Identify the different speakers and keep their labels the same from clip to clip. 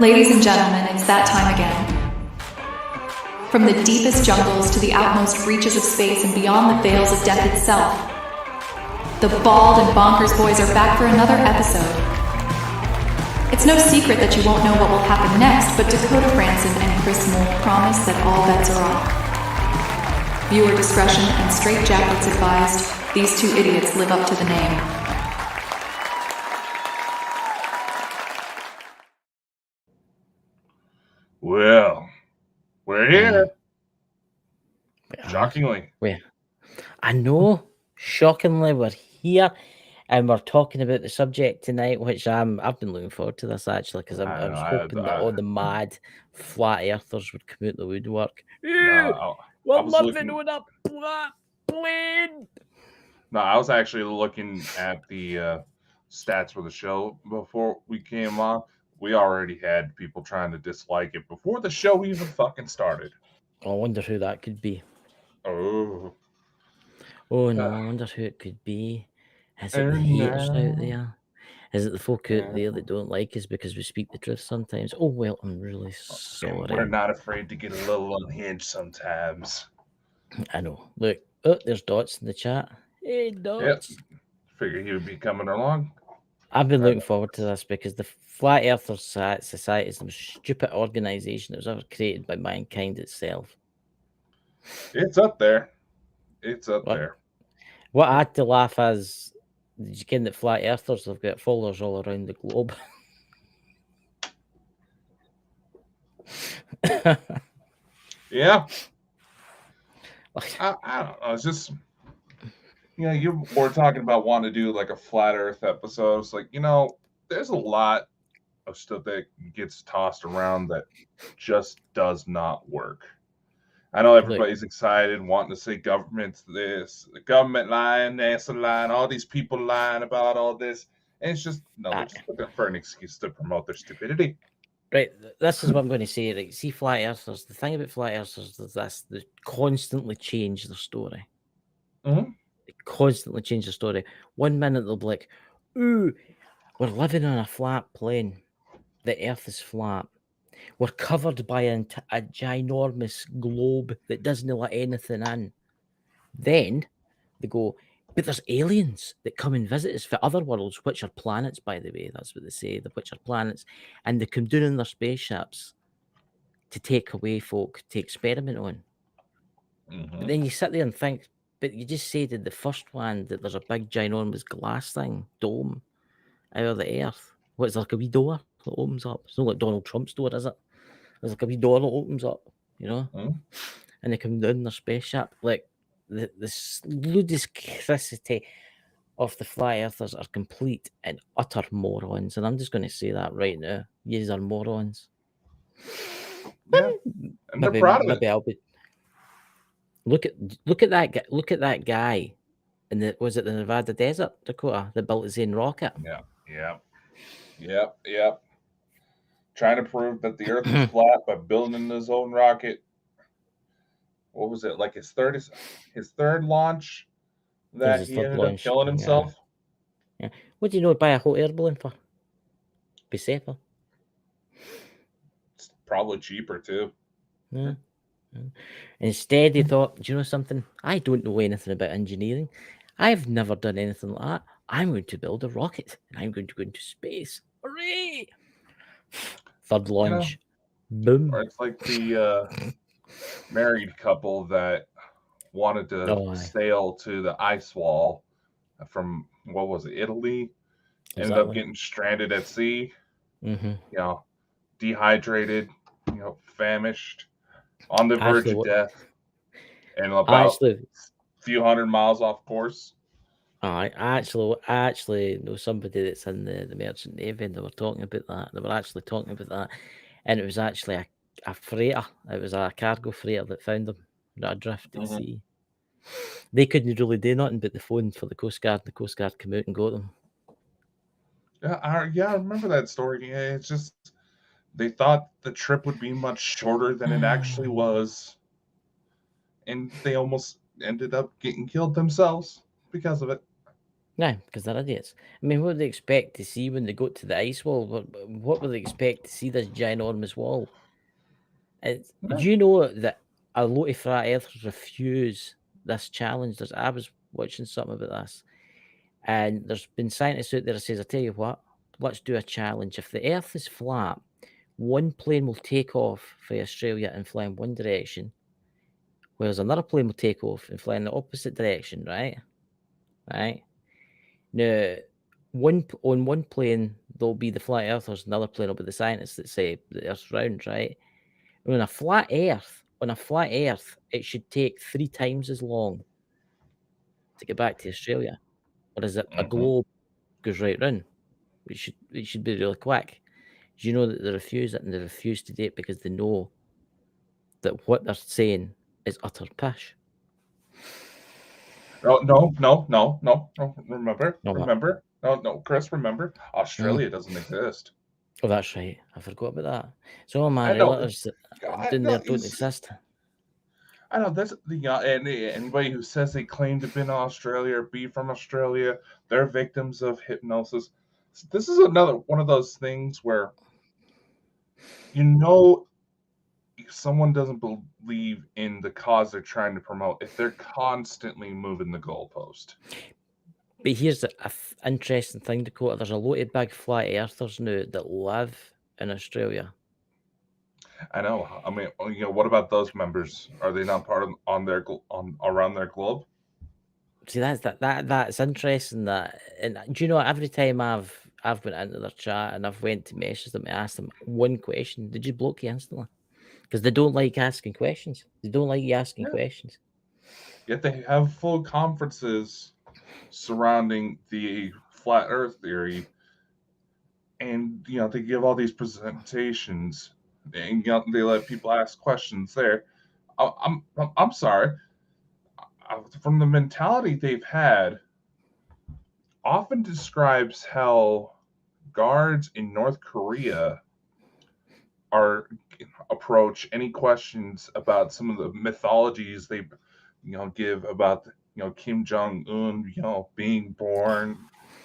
Speaker 1: Ladies and gentlemen, it's that time again. From the deepest jungles to the outmost reaches of space and beyond the veils of death itself, the Bald and Bonkers Boys are back for another episode. It's no secret that you won't know what will happen next, but Dakota Branson and Chris Mole promise that all bets are off. Viewer discretion and straitjackets advised. These two idiots live up to the name.
Speaker 2: Well, we're here. Shockingly.
Speaker 3: I know. Shockingly, we're here. And we're talking about the subject tonight, which I've been looking forward to this actually, because I was hoping that all the mad flat earthers would come out the woodwork.
Speaker 2: No,
Speaker 3: we're living on a flat plane.
Speaker 2: No, I was actually looking at the stats for the show before we came on. We already had people trying to dislike it before the show even fucking started.
Speaker 3: I wonder who that could be.
Speaker 2: Oh
Speaker 3: no, I wonder who it could be. Is it the haters out there? Is it the folk out there that don't like us because we speak the truth sometimes? Oh, well, I'm really sorry.
Speaker 2: We're not afraid to get a little unhinged sometimes.
Speaker 3: I know. Look, there's Dots in the chat. Hey, Dots.
Speaker 2: Yep. Figure he would be coming along.
Speaker 3: I've been looking forward to this because the Flat Earther Society is the most stupid organization that was ever created by mankind itself.
Speaker 2: It's up there. It's up there.
Speaker 3: What I had to laugh is, did you ken that Flat Earthers have got followers all around the globe?
Speaker 2: Yeah. I don't know. It's just, you were talking about wanting to do like a flat Earth episode. It's like, there's a lot of stuff that gets tossed around that just does not work. I know everybody's excited, wanting to say government's this, the government lying, NASA lying, all these people lying about all this. And it's just, they're just looking for an excuse to promote their stupidity.
Speaker 3: Right, this is what I'm going to say. Right, see, Flat Earthers, the thing about Flat Earthers is this: they constantly change their story.
Speaker 2: Mm-hmm.
Speaker 3: They constantly change the story. 1 minute they'll be like, "Ooh, we're living on a flat plane. The Earth is flat. We're covered by a ginormous globe that doesn't let anything in." Then they go, "But there's aliens that come and visit us for other worlds, which are planets, by the way." That's what they say, which are planets. And they come down in their spaceships to take away folk to experiment on.
Speaker 2: Mm-hmm.
Speaker 3: But then you sit there and think, but you just said in the first one that there's a big ginormous glass dome out of the Earth. What's like a wee door that opens up? It's not like Donald Trump's door, is it? There's like a wee door that opens up,
Speaker 2: Mm-hmm.
Speaker 3: And they come down in their spaceship. Like, the ludicrousity of the Flat Earthers are complete and utter morons. And I'm just going to say that right now. Yous are morons.
Speaker 2: Yeah, and they're proud of it.
Speaker 3: I'll be... Look at that guy in the the Nevada desert, Dakota, that built his own rocket.
Speaker 2: Yep. Trying to prove that the Earth is flat by building his own rocket. What was it, like his third launch that he ended up killing himself?
Speaker 3: Yeah. What do you know? Buy a hot air balloon for? Be safer.
Speaker 2: It's probably cheaper too.
Speaker 3: Yeah. Instead, he thought, do you know something? I don't know anything about engineering. I've never done anything like that. I'm going to build a rocket and I'm going to go into space. Hooray! Third launch. Boom.
Speaker 2: Or it's like the married couple that wanted to sail to the ice wall from, what was it, Italy? Ended up getting stranded at sea.
Speaker 3: Mm-hmm.
Speaker 2: Dehydrated, famished, on the verge of death, and about a few hundred miles off course.
Speaker 3: I actually know somebody that's in the Merchant Navy, and they were talking about that. They were actually talking about that, and it was actually a freighter. It was a cargo freighter that found them adrift at sea. They couldn't really do nothing but the phone for the Coast Guard. The Coast Guard came out and got them.
Speaker 2: Yeah, I remember that story. Yeah, it's just they thought the trip would be much shorter than it actually was, and they almost ended up getting killed themselves because of it.
Speaker 3: No, because they're idiots. I mean, what would they expect to see when they go to the ice wall? What would they expect to see this ginormous wall? Do you know that a lot of flat earthers refuse this challenge? I was watching something about this, and there's been scientists out there that says, I tell you what, let's do a challenge. If the earth is flat, one plane will take off for Australia and fly in one direction, whereas another plane will take off and fly in the opposite direction, right? Right? Now, on one plane, there'll be the flat earthers, another plane will be the scientists that say the earth's round, right? On a flat earth, it should take 3 times as long to get back to Australia. Whereas a globe goes right round. It should be really quick. Do you know that they refuse it, and they refuse to do it because they know that what they're saying is utter pish?
Speaker 2: No. Remember?
Speaker 3: No, what?
Speaker 2: Remember? No, Chris, remember? Australia doesn't exist.
Speaker 3: Oh, that's right. I forgot about that. So all my
Speaker 2: I know.
Speaker 3: relatives
Speaker 2: I
Speaker 3: down
Speaker 2: know,
Speaker 3: there don't exist.
Speaker 2: I know that's and anybody who says they claim to be in Australia or be from Australia, they're victims of hypnosis. This is another one of those things where if someone doesn't believe in the cause they're trying to promote if they're constantly moving the goalpost.
Speaker 3: But here's an interesting thing, Dakota. There's a lot of big flat earthers now that live in Australia.
Speaker 2: I know. I mean, what about those members? Are they not part of around their globe?
Speaker 3: See, that's interesting. And do you know, every time I've went into their chat and I've went to message them and ask them one question, they just block you instantly because they don't like asking questions. They don't like you asking questions.
Speaker 2: Yet they have full conferences surrounding the flat Earth theory, and they give all these presentations, and they let people ask questions there. I'm sorry. From the mentality they've had, often describes how guards in North Korea approach any questions about some of the mythologies they give about Kim Jong-un being born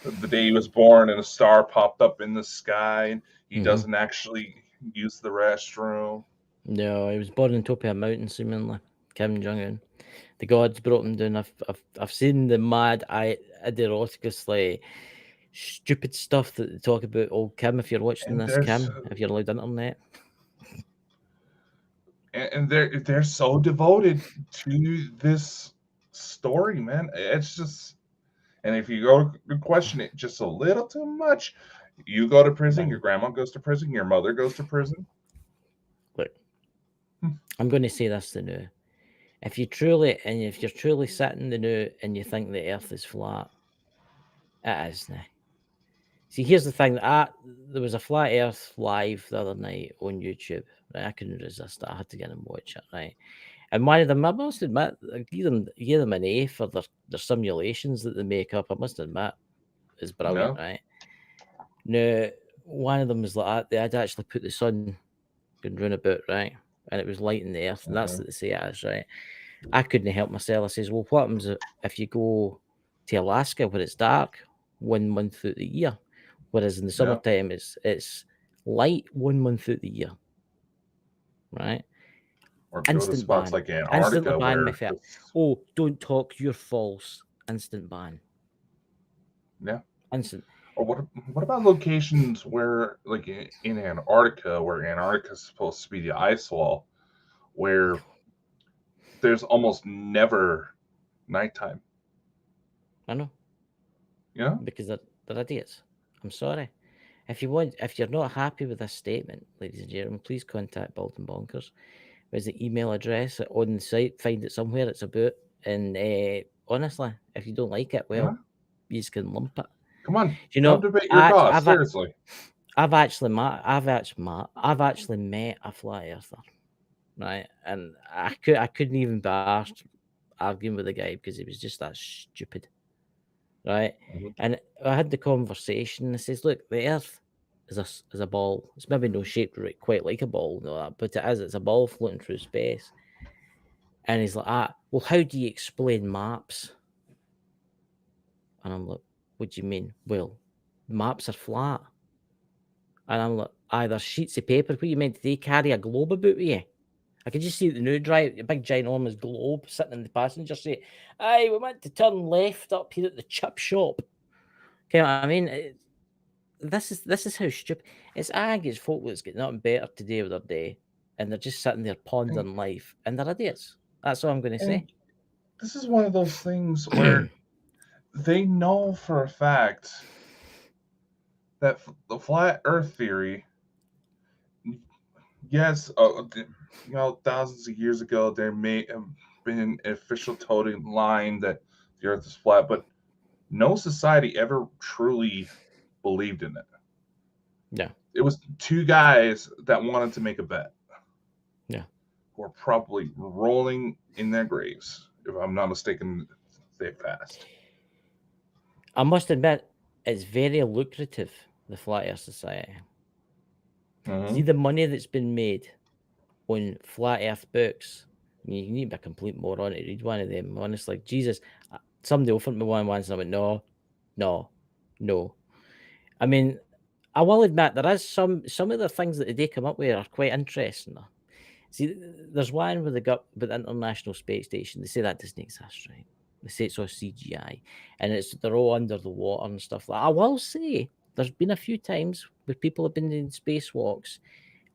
Speaker 2: the day he was born and a star popped up in the sky and he doesn't actually use the restroom.
Speaker 3: No, he was born on top of a mountain, seemingly. Kim Jong-un. The gods brought him down. I've seen the mad idioticus, like stupid stuff that they talk about. Oh, Kim, if you're watching this, Kim, if you're allowed internet.
Speaker 2: And they're so devoted to this story, man. It's just, and if you go to question it just a little too much, you go to prison, your grandma goes to prison, your mother goes to prison.
Speaker 3: Look, I'm going to say this to now. If you're truly sitting the now and you think the earth is flat, it is now. See, here's the thing. There was a flat earth live the other night on YouTube. Right? I couldn't resist it. I had to get and watch it, right? And one of them, I must admit, I give them an A for their simulations that they make up. I must admit, is brilliant, right? Now, one of them was like, they had actually put the sun going round about, right? And it was lighting the earth, and that's what they say it is, right? I couldn't help myself. I says, well, what happens if you go to Alaska where it's dark 1 month out the year, whereas in the summertime it's light 1 month out the year, right?
Speaker 2: Or instant spots ban. Like Antarctica
Speaker 3: ban, my friend. Oh, don't talk, you're false. Instant ban.
Speaker 2: Yeah.
Speaker 3: Instant.
Speaker 2: Or what about locations where, like in Antarctica, where Antarctica is supposed to be the ice wall, where there's almost never nighttime?
Speaker 3: I know.
Speaker 2: Yeah.
Speaker 3: Because they're idiots. I'm sorry. If you're not happy with this statement, ladies and gentlemen, please contact Bald and Bonkers. There's the email address on the site. Find it somewhere. It's about. And honestly, if you don't like it, well, you just can lump it.
Speaker 2: Come on, come debate your cause. Seriously,
Speaker 3: I've actually met a flat earther, right? And I couldn't even be asked arguing with the guy because he was just that stupid, right? And I had the conversation. I says, "Look, the Earth is a ball. It's maybe not shaped quite like a ball, but it is. It's a ball floating through space." And he's like, well, how do you explain maps? And I'm like, What do you mean? Well, maps are flat. And I'm like, there's sheets of paper. What you meant? Did they carry a globe about with you? I could just see the new drive, a big ginormous globe sitting in the passenger seat. Aye, we meant to turn left up here at the chip shop. Okay, I mean, this is how stupid it's. I think it's folk that's got nothing better to do with their day, and they're just sitting there pondering life, and they're idiots. That's all I'm going to say.
Speaker 2: This is one of those things where they know for a fact that the flat Earth theory, yes, thousands of years ago there may have been an official totem line that the Earth is flat, but no society ever truly believed in it.
Speaker 3: Yeah.
Speaker 2: It was two guys that wanted to make a bet.
Speaker 3: Yeah.
Speaker 2: Who are probably rolling in their graves, if I'm not mistaken, they passed.
Speaker 3: I must admit, it's very lucrative, the Flat Earth Society.
Speaker 2: Mm-hmm.
Speaker 3: See the money that's been made on Flat Earth books. I mean, you need to be a complete moron to read one of them. Honestly, Jesus, somebody offered me one once, and I went, no. I mean, I will admit there is some of the things that they come up with are quite interesting. See, there's one with the International Space Station. They say that doesn't exist, right? They say it's all CGI, and they're all under the water and stuff like that. I will say there's been a few times where people have been in spacewalks,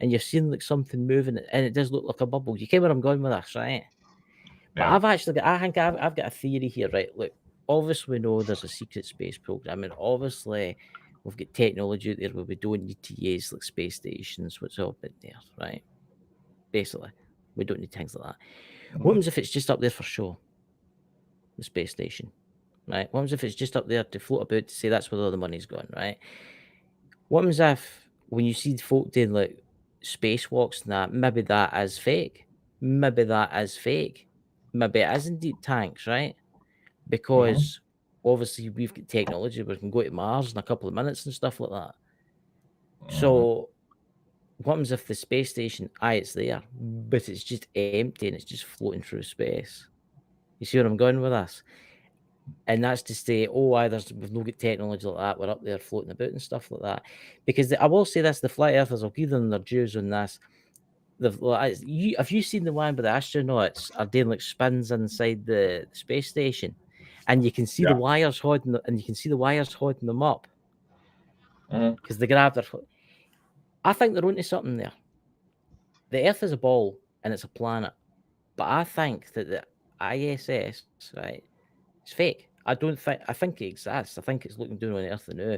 Speaker 3: and you've seen like something moving, and it does look like a bubble. You get where I'm going with this, right? But
Speaker 2: Yeah.
Speaker 3: I think I've got a theory here, right? Look, obviously we know there's a secret space program, and obviously we've got technology out there where we don't need to use like space stations, what's all been there, right? Basically, we don't need things like that.
Speaker 2: Mm-hmm.
Speaker 3: What happens if it's just up there for show? The space station, right? What happens if it's just up there to float about to say that's where all the money's going, right? What happens if when you see folk doing like spacewalks and that, maybe that is fake? Maybe that is fake. Maybe it is indeed tanks, right? Because obviously we've got technology where we can go to Mars in a couple of minutes and stuff like that. So what happens if the space station, it's there, but it's just empty and it's just floating through space? You see where I'm going with this? And that's to say, we've no good technology like that. We're up there floating about and stuff like that. Because I will say this, the flat earthers, I'll give them their dues on this. Have you seen the one where the astronauts are doing like spins inside the space station, and you can see the wires holding them up because they grab their foot. I think they're onto something there. The Earth is a ball and it's a planet, but I think that the ISS, right, it's fake. I think it exists. I think it's looking down on Earth now,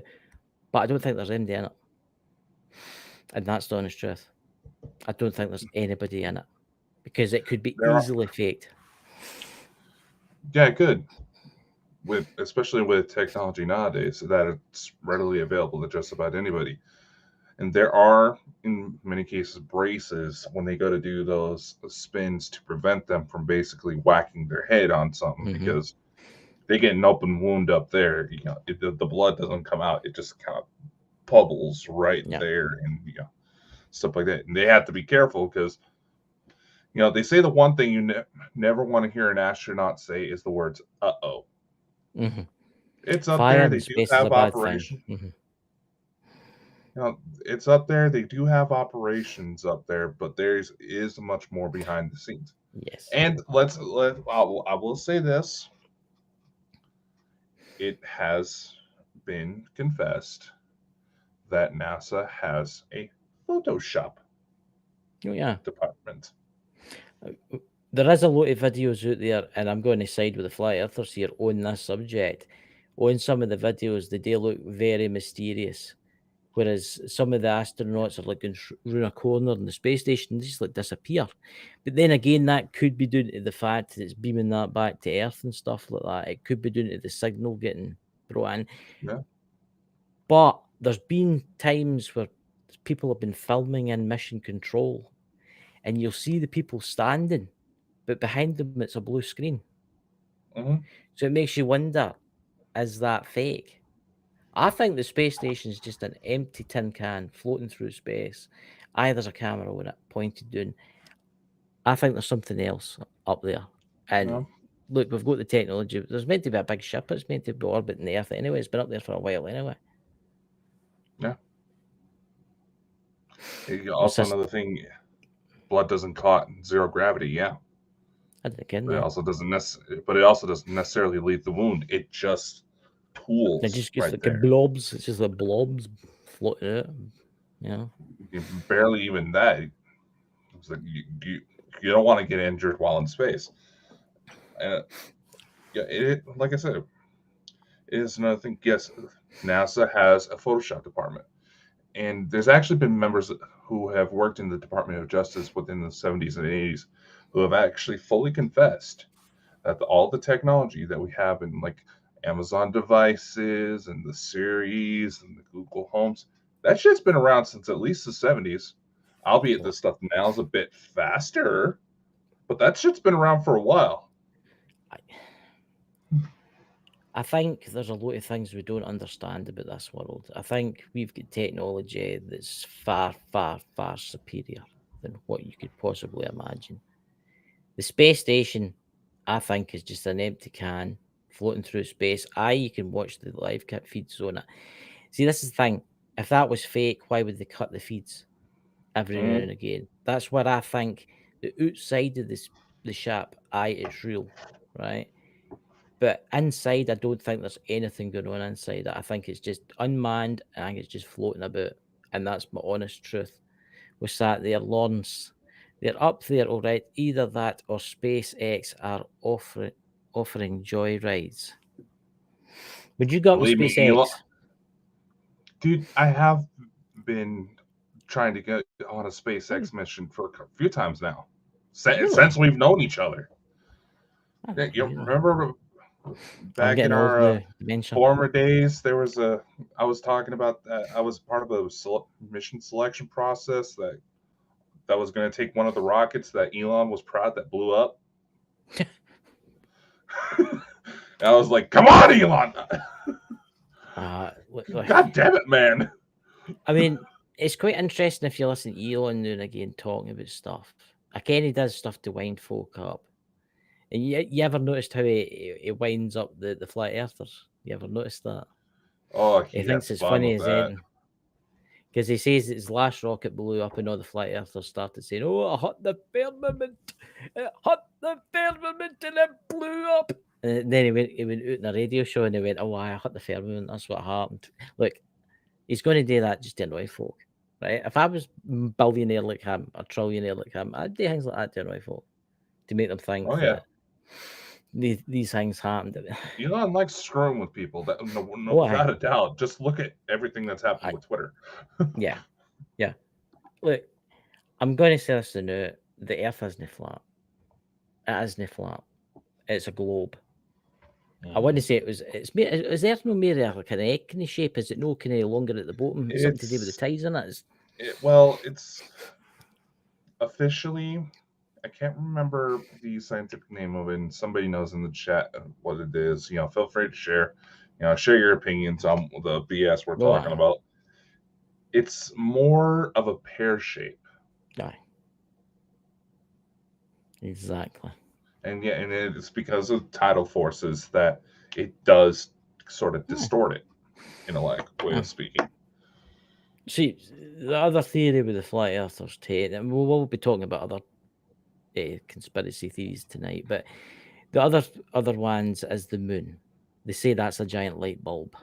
Speaker 3: but I don't think there's anybody in it. And that's the honest truth. I don't think there's anybody in it because it could be easily faked.
Speaker 2: Yeah, it could. Especially with technology nowadays, that it's readily available to just about anybody. And there are, in many cases, braces when they go to do those spins to prevent them from basically whacking their head on something because they get an open wound up there. The blood doesn't come out; it just kind of bubbles right there, and stuff like that. And they have to be careful because they say the one thing you never want to hear an astronaut say is the words "uh-oh." It's up
Speaker 3: Fire
Speaker 2: there. They
Speaker 3: in
Speaker 2: do
Speaker 3: space
Speaker 2: have
Speaker 3: is a bad
Speaker 2: operation.
Speaker 3: thing.
Speaker 2: It's up there. They do have operations up there, but there is much more behind the scenes.
Speaker 3: Yes.
Speaker 2: And I will say this: it has been confessed that NASA has a Photoshop department.
Speaker 3: There is a lot of videos out there, and I'm going to side with the flat earthers here on this subject. On some of the videos, they do look very mysterious. Whereas some of the astronauts are looking through a corner in the space station, they just like disappear. But then again, that could be due to the fact that it's beaming that back to Earth and stuff like that. It could be due to the signal getting brought in.
Speaker 2: Yeah.
Speaker 3: But there's been times where people have been filming in mission control, and you'll see the people standing, but behind them it's a blue screen. So it makes you wonder, is that fake? I think the space station is just an empty tin can floating through space. There's a camera on it pointed down. I think there's something else up there. And look, we've got the technology. There's meant to be a big ship. It's meant to be orbiting the Earth anyway. It's been up there for a while anyway.
Speaker 2: Yeah. Also, another thing, blood doesn't clot in zero gravity. Yeah.
Speaker 3: I didn't get
Speaker 2: But it
Speaker 3: that.
Speaker 2: also doesn't necessarily leave the wound. It just pools
Speaker 3: It just gets
Speaker 2: right
Speaker 3: like
Speaker 2: there.
Speaker 3: blobs. It's just like blobs floating out. You know.
Speaker 2: Barely even that. It's like you don't want to get injured while in space. Yeah, like I said, it is another thing. Yes, NASA has a Photoshop department, and there's actually been members who have worked in the Department of Justice within the 70s and 80s who have actually fully confessed that all the technology that we have in like Amazon devices and the Siris and the Google Homes, that shit's been around since at least the 70s. Albeit this stuff now is a bit faster, but that shit's been around for a while.
Speaker 3: I think there's a lot of things we don't understand about this world. I think we've got technology that's far, far, far superior than what you could possibly imagine. The space station, I think, is just an empty can floating through space. You can watch the live feeds on it. See, this is the thing. If that was fake, why would they cut the feeds every now and again? That's where I think the outside of the ship, it's real, right? But inside, I don't think there's anything going on inside it. I think it's just unmanned. I think it's just floating about. And that's my honest truth. We sat there, Lawrence. They're up there, all right. Either that or SpaceX are offering joy rides. Would you go with
Speaker 2: Believe me,
Speaker 3: SpaceX?
Speaker 2: Dude, I have been trying to get on a SpaceX mission for a few times now. Since we've known each other. You remember back in our former days, I was talking about that. I was part of a mission selection process that was going to take one of the rockets that Elon was proud that blew up. And I was like, come on, Elon! God damn it, man!
Speaker 3: I mean, it's quite interesting if you listen to Elon now and again talking about stuff. Again, he does stuff to wind folk up. And you ever noticed how he winds up the flat earthers? You ever noticed that?
Speaker 2: Oh,
Speaker 3: he thinks it's funny as anything. Because he says his last rocket blew up and all the flat earthers started saying, oh, I hit the firmament. It hit the firmament and it blew up. And then he went out in a radio show and he went, oh, I hit the firmament. That's what happened. Look, he's going to do that just to annoy folk, right? If I was a billionaire like him, a trillionaire like him, I'd do things like that to annoy folk, to make them think that these things happened.
Speaker 2: Elon likes screwing with people. Without a doubt. Just look at everything that's happened with Twitter.
Speaker 3: Yeah. Look, I'm going to say this now. The Earth isn't flat. It isn't flat. It's a globe. I want to say is the Earth no mere like an egg kind of shape? Is it no kind of longer at the bottom? It's something to do with the tides in it?
Speaker 2: It's officially, I can't remember the scientific name of it, and somebody knows in the chat what it is. Feel free to share. Share your opinions on the BS we're talking about. It's more of a pear shape.
Speaker 3: Aye. Exactly.
Speaker 2: And it's because of tidal forces that it does sort of distort it in a way of speaking.
Speaker 3: See, the other theory with the flat earthers, and we'll be talking about other conspiracy theories tonight, but the other ones is the moon. They say that's a giant light bulb.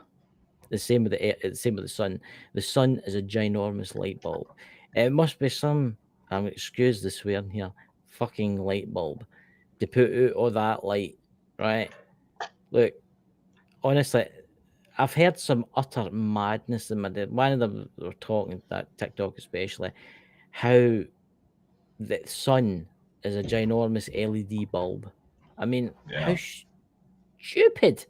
Speaker 3: The same with the sun. The sun is a ginormous light bulb. It must be some, excuse the swearing here, fucking light bulb to put out all that light, right? Look, honestly, I've heard some utter madness in my day. One of them were talking, that TikTok especially, how the sun is a ginormous LED bulb. I mean, how stupid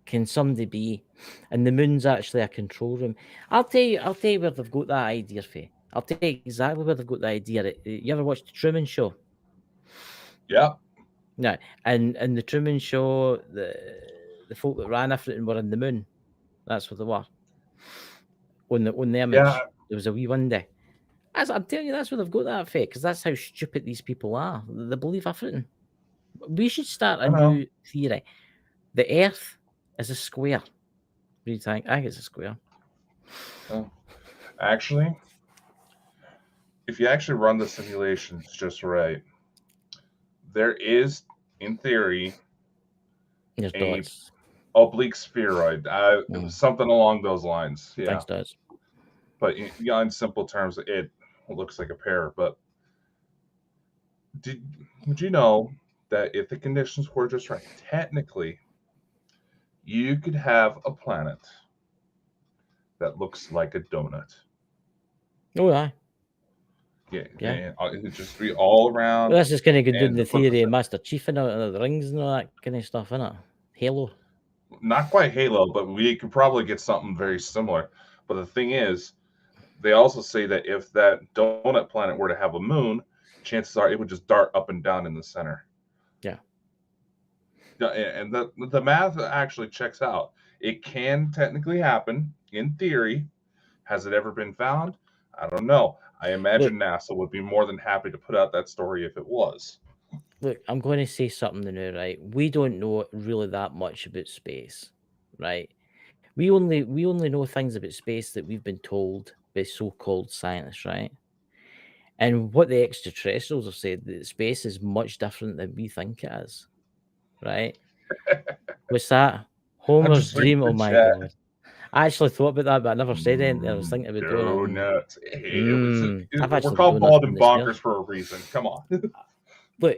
Speaker 3: can somebody be? And the moon's actually a control room. I'll tell you where they've got that idea for. I'll tell you exactly where they've got the idea. You ever watched the Truman Show?
Speaker 2: Yeah.
Speaker 3: No. And the Truman Show, the folk that ran everything were in the moon. That's what they were. On the image, there was a wee window. I'm telling you, that's where they've got that for, because that's how stupid these people are. They believe everything. We should start
Speaker 2: I
Speaker 3: a
Speaker 2: know.
Speaker 3: new theory. The Earth is a square. What do you think? I think it's a square.
Speaker 2: Actually, if you actually run the simulations just right, there is, in theory,
Speaker 3: There's
Speaker 2: a
Speaker 3: dots.
Speaker 2: oblique spheroid,
Speaker 3: Mm,
Speaker 2: something along those lines. Yeah,
Speaker 3: thanks, dots.
Speaker 2: but in simple terms, it looks like a pear. But did would you know that if the conditions were just right, technically, you could have a planet that looks like a donut.
Speaker 3: Oh, yeah.
Speaker 2: Yeah,
Speaker 3: Yeah.
Speaker 2: it'd just be all
Speaker 3: Well,
Speaker 2: around,
Speaker 3: this is kind of doing
Speaker 2: and
Speaker 3: the
Speaker 2: but
Speaker 3: theory of Master Chief and the rings and all that kind of stuff, innit? Halo.
Speaker 2: not quite Halo, but we could probably get something very similar. But the thing is, they also say that if that donut planet were to have a moon, chances are it would just dart up and down in the center.
Speaker 3: Yeah.
Speaker 2: Yeah, and the math actually checks out. It can technically happen in theory. Has it ever been found? I don't know. I
Speaker 3: Look,
Speaker 2: imagine NASA would be more than happy to put out that story if it was.
Speaker 3: look, I'm going to say something now, right? We don't know really that much about space, right? We only know things about space that we've been told by so-called scientists, right? And what the extraterrestrials have said that space is much different than we think it is, right? What's that?
Speaker 2: I'm
Speaker 3: Homer's
Speaker 2: just reading
Speaker 3: dream. Oh
Speaker 2: the
Speaker 3: my
Speaker 2: chat.
Speaker 3: god! I actually thought about that, but I never said anything. I was thinking about doing
Speaker 2: Donuts.
Speaker 3: it. I've
Speaker 2: We're
Speaker 3: actually been
Speaker 2: called
Speaker 3: doing that
Speaker 2: Bald
Speaker 3: down
Speaker 2: and
Speaker 3: the stairs.
Speaker 2: Bonkers for a reason. Come on.
Speaker 3: Look,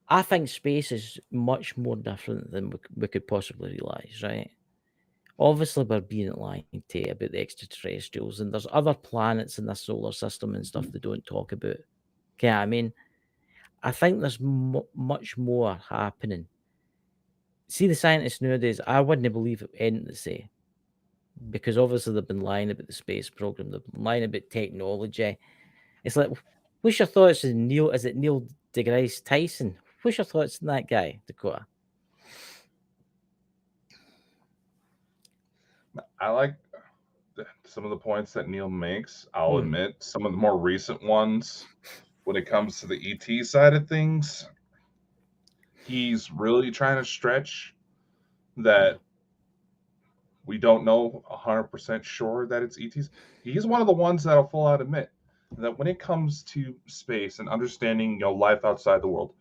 Speaker 3: I think space is much more different than we could possibly realize, right? Obviously, we're being lied to about the extraterrestrials, and there's other planets in the solar system and stuff they don't talk about. Okay, I mean, I think there's much more happening. See, the scientists nowadays, I wouldn't believe anything they say because obviously they've been lying about the space program, they've been lying about technology. It's like, what's your thoughts on Neil? Is it Neil deGrasse Tyson? What's your thoughts on that guy, Dakota?
Speaker 2: I like some of the points that Neil makes. I'll
Speaker 3: Hmm.
Speaker 2: admit some of the more recent ones when it comes to the ET side of things, he's really trying to stretch that we don't know 100% sure that it's ETs. He's one of the ones that'll full out admit that when it comes to space and understanding, life outside the world,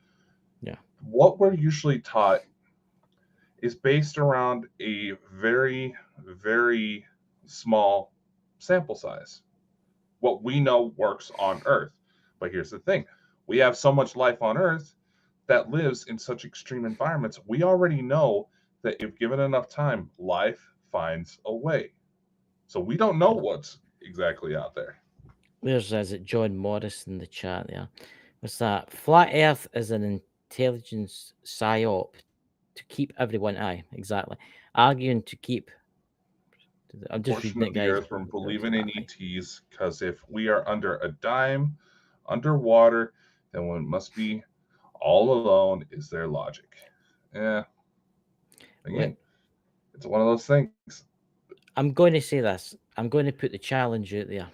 Speaker 3: Yeah.
Speaker 2: what we're usually taught is based around a very, very small sample size. What we know works on Earth. But here's the thing, we have so much life on Earth that lives in such extreme environments. We already know that if given enough time, life finds a way. So we don't know
Speaker 3: Yeah.
Speaker 2: what's exactly out there.
Speaker 3: There's is it John Morris in the chat there. What's that? Flat Earth is an intelligence psyop to keep everyone exactly. Arguing to keep I'm just
Speaker 2: Portion
Speaker 3: reading
Speaker 2: of
Speaker 3: it,
Speaker 2: the
Speaker 3: guys.
Speaker 2: Earth from believing in ETs, because if we are under a dime, underwater, then one must be all alone. Is their logic? Yeah. Again,
Speaker 3: Look,
Speaker 2: it's one of those things.
Speaker 3: I'm going to say this. I'm going to put the challenge out there.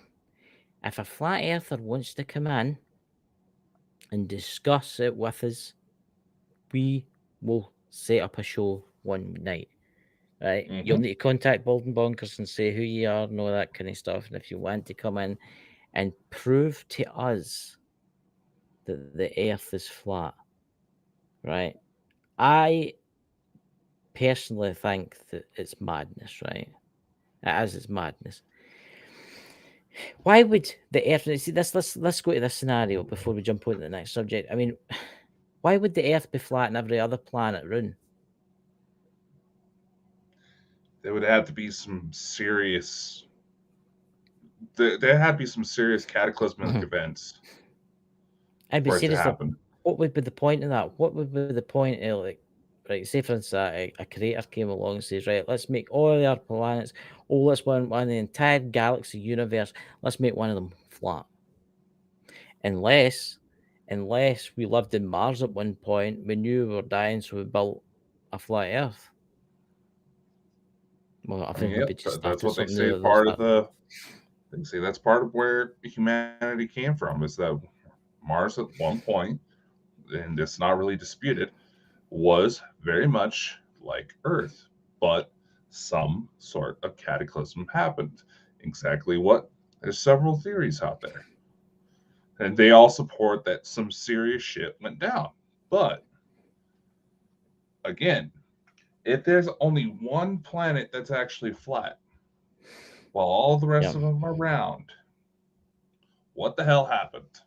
Speaker 3: If a flat earther wants to come in and discuss it with us, we will set up a show one night. Right? You'll
Speaker 2: Mm-hmm.
Speaker 3: need to contact Bald and Bonkers and say who you are and all that kind of stuff. And if you want to come in and prove to us that the earth is flat, right? I personally think that it's madness, right? It's madness. Why would the earth see this? Let's go to this scenario before we jump on to the next subject. I mean, why would the earth be flat and every other planet round?
Speaker 2: There would have to be some serious. There had to be some serious cataclysmic events
Speaker 3: I'd be
Speaker 2: for it to
Speaker 3: serious.
Speaker 2: happen.
Speaker 3: What would be the point of that? What would be the point of like, right? Say for instance, a creator came along and says, right, let's make all the other planets, let's one the entire galaxy universe. Let's make one of them flat. Unless we lived in Mars at one point, we knew we were dying, so we built a flat Earth. Well, I think maybe
Speaker 2: Yep,
Speaker 3: just
Speaker 2: that's
Speaker 3: started
Speaker 2: what they
Speaker 3: something
Speaker 2: say.
Speaker 3: new. There's
Speaker 2: Part of
Speaker 3: that.
Speaker 2: the They say that's part of where humanity came from. Is that Mars at one point and it's not really disputed, was very much like Earth, but some sort of cataclysm happened. Exactly what? There's several theories out there. And they all support that some serious shit went down. But again, if there's only one planet that's actually flat, while all the rest
Speaker 3: Yeah.
Speaker 2: of them are round, what the hell happened?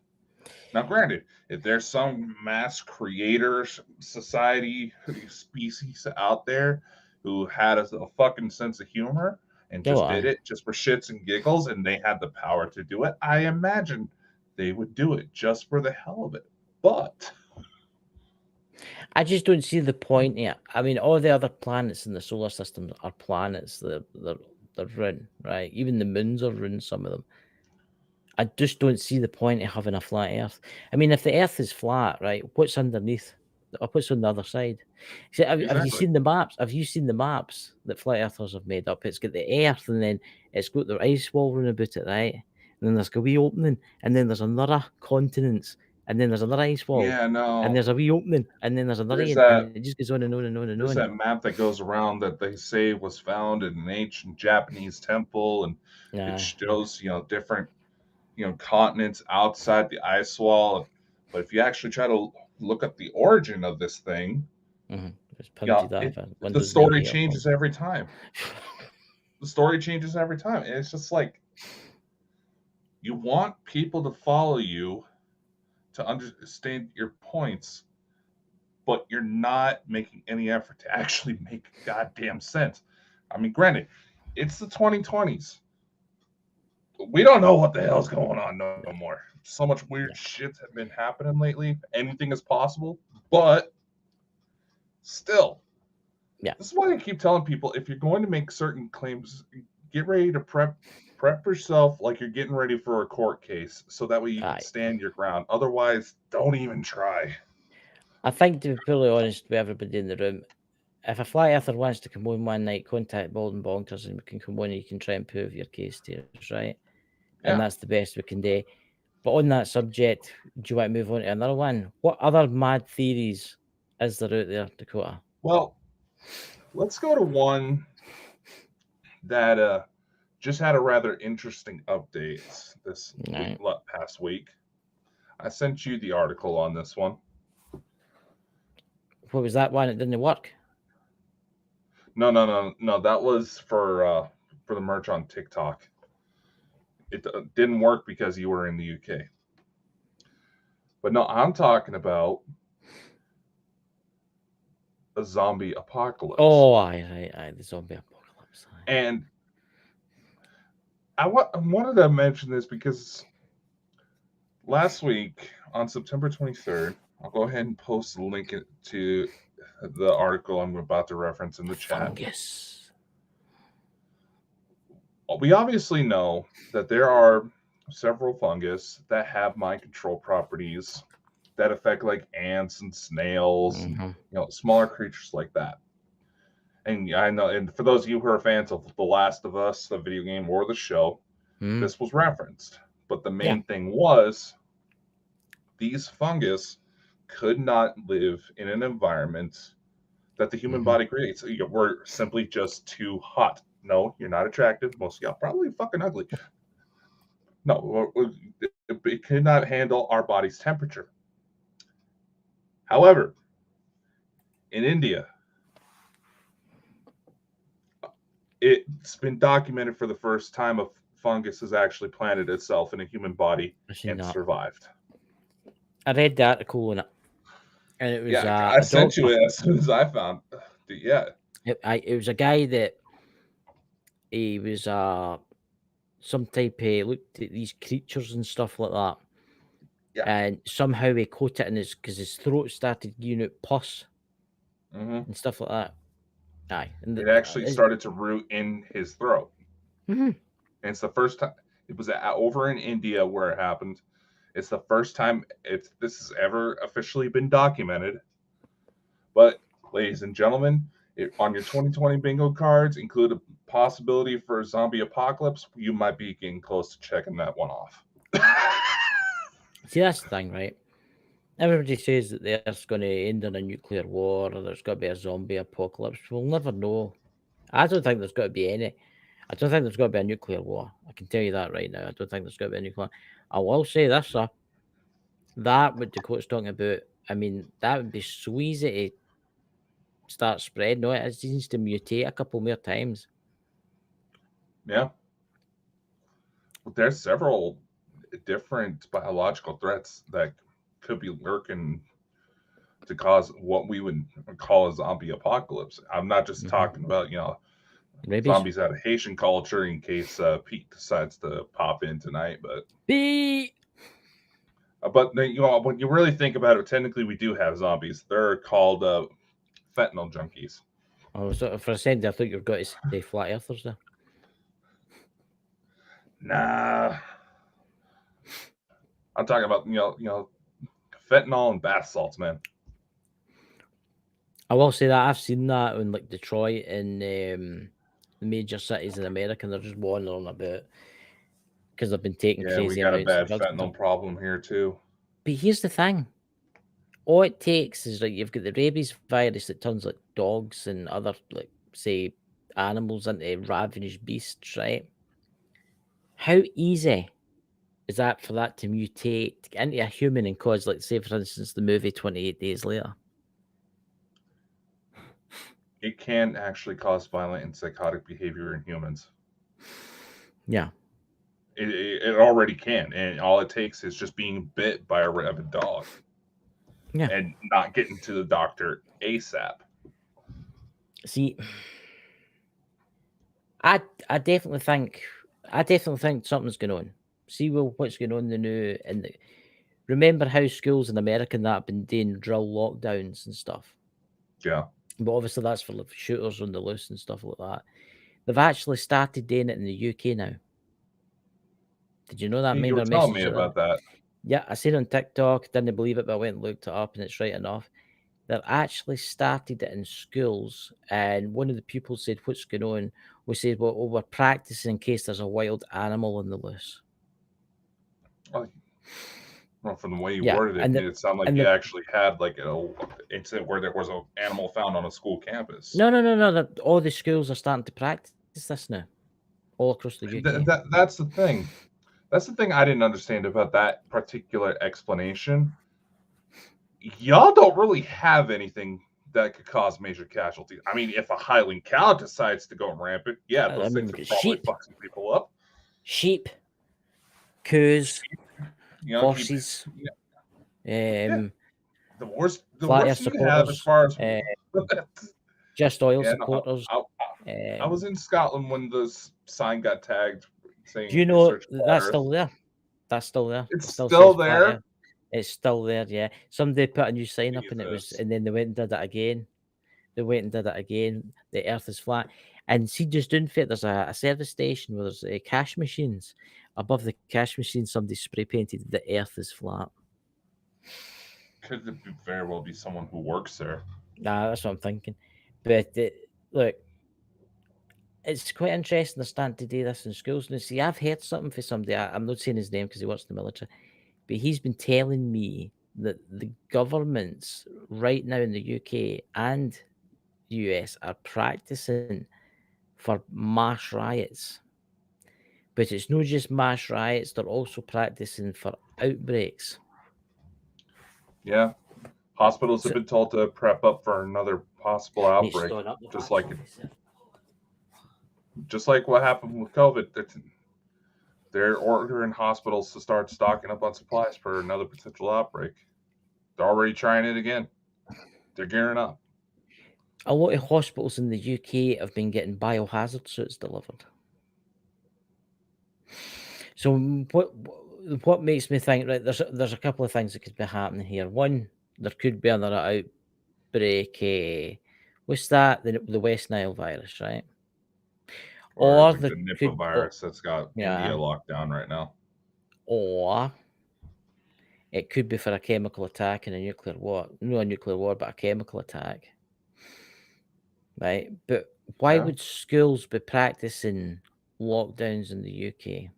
Speaker 2: Now, granted, if there's some mass creator society species out there who had a fucking sense of humor and
Speaker 3: Oh,
Speaker 2: just did it just for shits and giggles and they had the power to do it, I imagine they would do it just for the hell of it. But
Speaker 3: I just don't see the point here. I mean, all the other planets in the solar system are planets. They're round, right? Even the moons are round, some of them. I just don't see the point of having a flat Earth. I mean, if the Earth is flat, right, what's underneath? Or what's on the other side? See, have you
Speaker 2: exactly.
Speaker 3: seen the maps? Have you seen the maps that flat earthers have made up? It's got the Earth, and then it's got the ice wall round about it, right? And then there's a wee opening, and then there's another continent, and then there's another ice wall,
Speaker 2: Yeah, no.
Speaker 3: and there's a wee opening, and then there's another,
Speaker 2: There's
Speaker 3: and it just goes on and on and on and
Speaker 2: There's
Speaker 3: on.
Speaker 2: that map that goes around that they say was found in an ancient Japanese temple, and it shows, different, continents outside the ice wall. But if you actually try to look at the origin of this thing, the story changes every time. The story changes every time. And it's just like, you want people to follow you to understand your points, but you're not making any effort to actually make goddamn sense. I mean, granted, it's the 2020s. We don't know what the hell's going on no more. So much weird shit has been happening lately. Anything is possible, but still, this is why I keep telling people, if you're going to make certain claims, get ready to prep yourself like you're getting ready for a court case, so that way you can stand your ground. Otherwise, don't even try.
Speaker 3: I think, to be fully honest with everybody in the room, if a flat earther wants to come on one night, contact Bald and Bonkers, and we can come on and you can try and prove your case to us, right?
Speaker 2: Yeah.
Speaker 3: And that's the best we can do. But on that subject, do you want to move on to another one? What other mad theories is there out there, Dakota?
Speaker 2: Well, let's go to one that just had a rather interesting update this past week. I sent you the article on this one.
Speaker 3: What was that one? It didn't work?
Speaker 2: No. That was for the merch on TikTok. It didn't work because you were in the UK. But no, I'm talking about a zombie apocalypse.
Speaker 3: Oh, aye, the zombie apocalypse. Aye.
Speaker 2: And I wanted to mention this because last week on September 23rd, I'll go ahead and post the link to the article I'm about to reference in the chat.
Speaker 3: Fungus.
Speaker 2: We obviously know that there are several fungus that have mind control properties that affect like ants and snails, and, smaller creatures like that. And I know, and for those of you who are fans of The Last of Us, the video game or the show, this was referenced. But the main thing was, these fungus could not live in an environment that the human body creates. We're simply just too hot. No, you're not attractive. Most of y'all probably fucking ugly. No, it could not handle our body's temperature. However, in India, it's been documented for the first time a fungus has actually planted itself in a human body and survived.
Speaker 3: I read the article on it, and it was
Speaker 2: I sent you it as soon as I found.
Speaker 3: It was a guy that he was some type of looked at these creatures and stuff like that.
Speaker 2: Yeah.
Speaker 3: And somehow he caught it in because his throat started giving out pus and stuff like that. Aye. And
Speaker 2: it actually started to root in his throat.
Speaker 3: And
Speaker 2: it's the first time. It was over in India where it happened. It's the first time this has ever officially been documented. But, ladies and gentlemen, on your 2020 bingo cards, include a possibility for a zombie apocalypse. You might be getting close to checking that one off.
Speaker 3: See, that's the thing, right? Everybody says that the Earth's going to end in a nuclear war or there's got to be a zombie apocalypse. We'll never know. I don't think there's got to be any. I don't think there's got to be a nuclear war. I can tell you that right now. I don't think there's got to be a nuclear. I will say this, sir. That what Dakota's talking about. I mean, that would be so easy to start spreading. No, it needs to mutate a couple more times.
Speaker 2: Yeah. Well, there's several different biological threats that could be lurking to cause what we would call a zombie apocalypse. I'm not just talking about,
Speaker 3: Rabies.
Speaker 2: zombies out of Haitian culture in case Pete decides to pop in tonight, but
Speaker 3: Pete.
Speaker 2: But when you really think about it, technically we do have zombies. They're called fentanyl junkies.
Speaker 3: Oh, so for a second, I thought you were going to say flat earthers there.
Speaker 2: Nah, I'm talking about fentanyl and bath salts, man.
Speaker 3: I will say that I've seen that in like Detroit and the major cities in America, and they're just wandering about because they've been taking
Speaker 2: Yeah, we
Speaker 3: crazy
Speaker 2: got a
Speaker 3: amounts
Speaker 2: bad
Speaker 3: of drugs.
Speaker 2: fentanyl problem here too.
Speaker 3: But here's the thing: all it takes is like you've got the rabies virus that turns like dogs and other like say animals into ravenous beasts, right? How easy is that for that to mutate into a human and cause, like, say, for instance, the movie 28 Days Later?
Speaker 2: It can actually cause violent and psychotic behavior in humans.
Speaker 3: Yeah.
Speaker 2: It already can, and all it takes is just being bit by a rabid dog.
Speaker 3: Yeah.
Speaker 2: And not getting to the doctor ASAP.
Speaker 3: See, I definitely think something's going on. See, well, what's going on in the new remember how schools in America and that have been doing drill lockdowns and stuff.
Speaker 2: Yeah.
Speaker 3: But obviously that's for like shooters on the loose and stuff like that. They've actually started doing it in the UK now. Did you know that?
Speaker 2: You were telling me about that.
Speaker 3: Yeah, I seen it on TikTok. Didn't believe it, but I went and looked it up, and it's right enough. They've actually started it in schools, and one of the pupils said, "What's going on?" We said, "Well, we're practicing in case there's a wild animal on the loose."
Speaker 2: Well, from the way you worded it, it sounded like you actually had like an incident where there was an animal found on a school campus.
Speaker 3: No. All the schools are starting to practice this now, all across the UK.
Speaker 2: That's the thing. That's the thing I didn't understand about that particular explanation. Y'all don't really have anything that could cause major casualties. I mean, if a Highland cow decides to go rampant, yeah, those things could probably fuck some people up.
Speaker 3: Sheep, cows, horses.
Speaker 2: The worst you
Speaker 3: supporters,
Speaker 2: have as far as
Speaker 3: just oil supporters.
Speaker 2: I was in Scotland when this sign got tagged saying,
Speaker 3: do you know that's still there? That's still there.
Speaker 2: It's still there.
Speaker 3: It's still there, yeah. Somebody put a new sign up and it was, and then they went and did it again. The earth is flat. And see, just doing fit, there's a service station where there's cash machines. Above the cash machine, somebody spray painted the earth is flat.
Speaker 2: Could it very well be someone who works there?
Speaker 3: Nah, that's what I'm thinking. But look, it's quite interesting they're starting to do this in schools. Now, see, I've heard something for somebody. I'm not saying his name because he works in the military, but he's been telling me that the governments right now in the UK and US are practicing for mass riots. But it's not just mass riots, they're also practicing for outbreaks.
Speaker 2: Yeah. Hospitals have been told to prep up for another possible outbreak. Just like what happened with COVID. They're ordering hospitals to start stocking up on supplies for another potential outbreak. They're already trying it again. They're gearing up.
Speaker 3: A lot of hospitals in the UK have been getting biohazard suits delivered. So what makes me think, right, there's a couple of things that could be happening here. One, there could be another outbreak. What's that? The West Nile virus, right?
Speaker 2: Or the Nipah virus that's got India locked down right now.
Speaker 3: Or it could be for a chemical attack in a nuclear war. Not a nuclear war, but a chemical attack. Right? But why would schools be practicing lockdowns in the UK?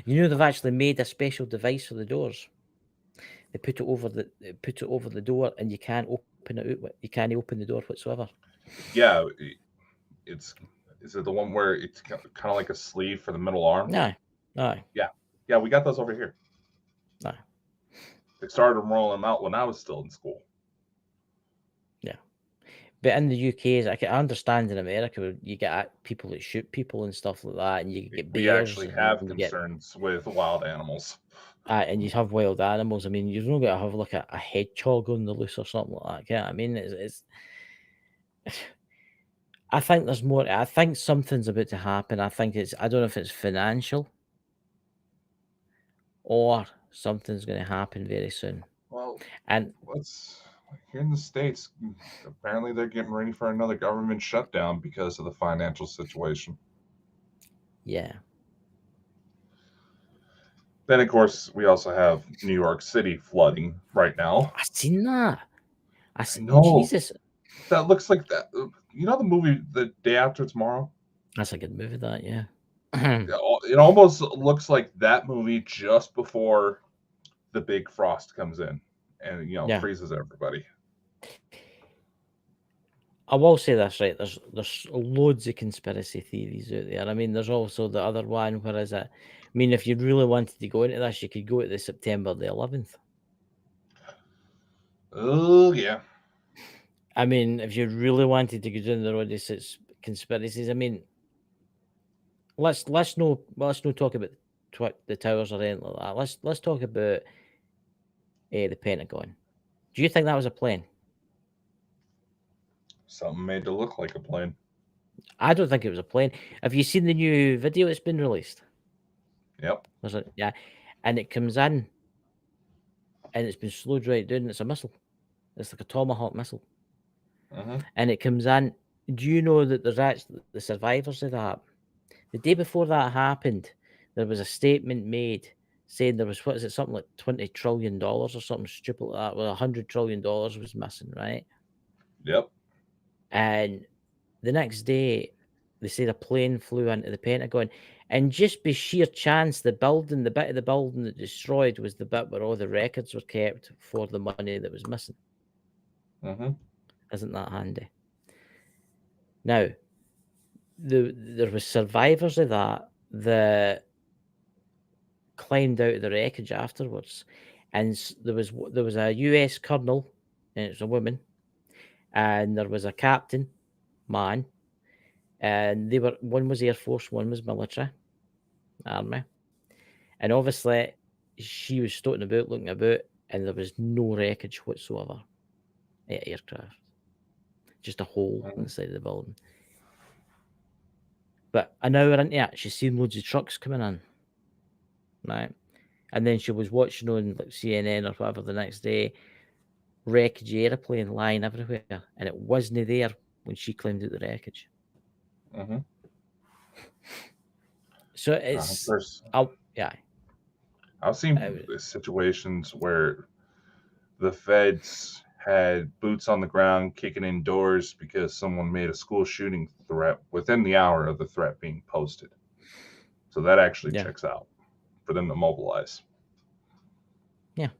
Speaker 3: You know, they've actually made a special device for the doors. They put it over the door, and you can't open it out. You can't open the door whatsoever.
Speaker 2: Yeah, is it the one where it's kind of like a sleeve for the middle arm?
Speaker 3: No, no,
Speaker 2: Yeah, we got those over here.
Speaker 3: no.
Speaker 2: They started rolling them out when I was still in school.
Speaker 3: Yeah. But in the UK, I understand in America, where you get people that shoot people and stuff like that, and you get
Speaker 2: We
Speaker 3: bears,
Speaker 2: actually have
Speaker 3: and you get
Speaker 2: concerns with wild animals.
Speaker 3: and you have wild animals. I mean, you're not going to have like a hedgehog on the loose or something like that. Yeah, I mean, it's I think there's more. I think something's about to happen. I think it's. I don't know if it's financial or something's going to happen very soon.
Speaker 2: Well,
Speaker 3: And
Speaker 2: here in the States, apparently they're getting ready for another government shutdown because of the financial situation.
Speaker 3: yeah,
Speaker 2: Then, of course, we also have New York City flooding right now.
Speaker 3: I seen that.
Speaker 2: I know.
Speaker 3: Jesus,
Speaker 2: That looks like that. You know the movie The Day After Tomorrow?
Speaker 3: that's a good movie. That yeah.
Speaker 2: It almost looks like that movie just before the big frost comes in and
Speaker 3: Yeah.
Speaker 2: freezes everybody.
Speaker 3: I will say this, right? There's loads of conspiracy theories out there. I mean, there's also the other one. Where is it? I mean, if you really wanted to go into this, you could go to the September the 11th.
Speaker 2: Oh yeah.
Speaker 3: I mean, if you really wanted to go down the road of conspiracies, I mean, let's no talk about the towers or anything like that. Let's talk about the Pentagon. Do you think that was a plane?
Speaker 2: Something made to look like a plane.
Speaker 3: I don't think it was a plane. Have you seen the new video that's been released?
Speaker 2: Yep.
Speaker 3: Yeah, and it comes in, and it's been slowed right down. And it's a missile. It's like a Tomahawk missile, and it comes in. Do you know that there's actually the survivors of that? The day before that happened, there was a statement made saying there was something like $20 trillion or something stupid like that. Well, $100 trillion was missing, right?
Speaker 2: Yep.
Speaker 3: And the next day, they said a plane flew into the Pentagon, and just by sheer chance, the bit of the building that destroyed was the bit where all the records were kept for the money that was missing. Isn't that handy? Now, there was survivors of that climbed out of the wreckage afterwards, and there was a US colonel, and it's a woman, and there was a captain man, and one was Air Force, one was military, army, and obviously she was stoating about, looking about, and there was no wreckage whatsoever at aircraft, just a hole inside the building. But an hour into it, she's seen loads of trucks coming in, right? And then she was watching on like CNN or whatever the next day, wreckage airplane lying everywhere, and it wasn't there when she climbed out the wreckage. So it's
Speaker 2: I've seen situations where the feds had boots on the ground kicking in doors because someone made a school shooting threat within the hour of the threat being posted. So that actually checks out for them to mobilize.
Speaker 3: Yeah.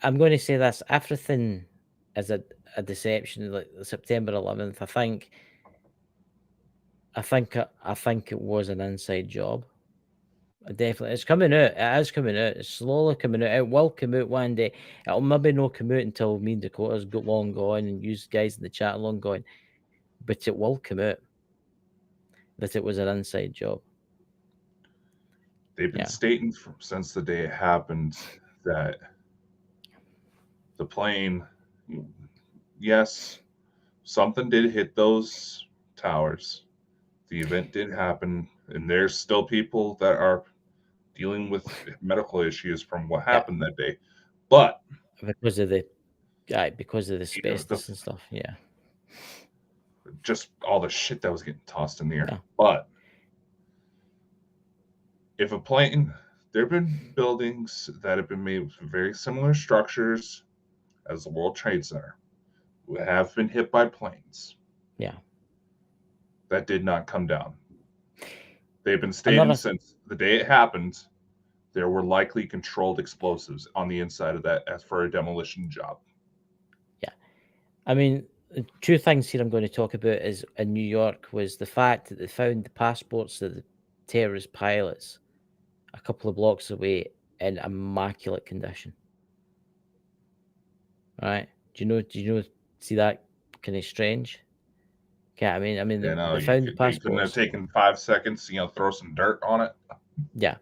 Speaker 3: I'm going to say this. Everything is a deception. Like September 11th, I think it was an inside job. Definitely, it's coming out. It is coming out. It's slowly coming out. It will come out one day. It'll maybe not come out until me and Dakota's got long gone and you guys in the chat long gone, but it will come out that it was an inside job.
Speaker 2: They've been stating since the day it happened that the plane, yes, something did hit those towers. The event did happen, and there's still people that are dealing with medical issues from what happened that day. But
Speaker 3: because of the asbestos and stuff,
Speaker 2: just all the shit that was getting tossed in the air. But if a plane, there have been buildings that have been made with very similar structures as the World Trade Center who have been hit by planes. That did not come down. They've been stating since the day it happened there were likely controlled explosives on the inside of that as for a demolition job.
Speaker 3: Yeah. I mean, two things here I'm going to talk about is in New York was the fact that they found the passports of the terrorist pilots a couple of blocks away in immaculate condition. Right? Do you know? See that kind of strange? Yeah, I mean,
Speaker 2: You know,
Speaker 3: they found the
Speaker 2: you couldn't have
Speaker 3: passports.
Speaker 2: taken 5 seconds, throw some dirt on it.
Speaker 3: Yeah,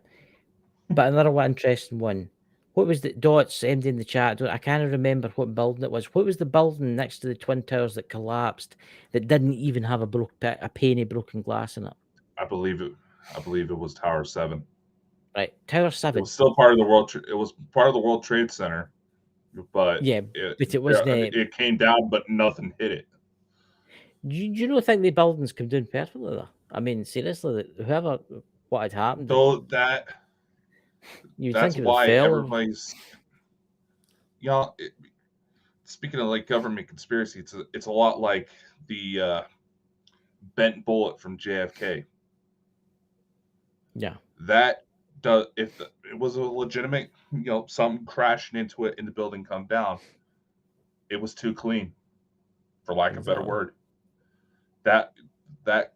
Speaker 3: but another one interesting one. What was the dots? MD in the chat. I can't remember what building it was. What was the building next to the Twin Towers that collapsed that didn't even have a penny broken glass in it?
Speaker 2: I believe it was Tower 7.
Speaker 3: Right, Tower
Speaker 2: It
Speaker 3: 7.
Speaker 2: was still part of the it was part of the World Trade Center, but
Speaker 3: Yeah, but it wasn't.
Speaker 2: it came down, but nothing hit it.
Speaker 3: Do you think the buildings come down perfectly there? I mean, seriously, whoever what had happened,
Speaker 2: So
Speaker 3: you'd
Speaker 2: that's
Speaker 3: think it would have
Speaker 2: why
Speaker 3: fell.
Speaker 2: everybody's speaking of like government conspiracy, it's a lot like the bent bullet from JFK.
Speaker 3: Yeah,
Speaker 2: That if it was a legitimate, something crashing into it and the building come down, it was too clean, for lack of a better
Speaker 3: exactly.
Speaker 2: word. That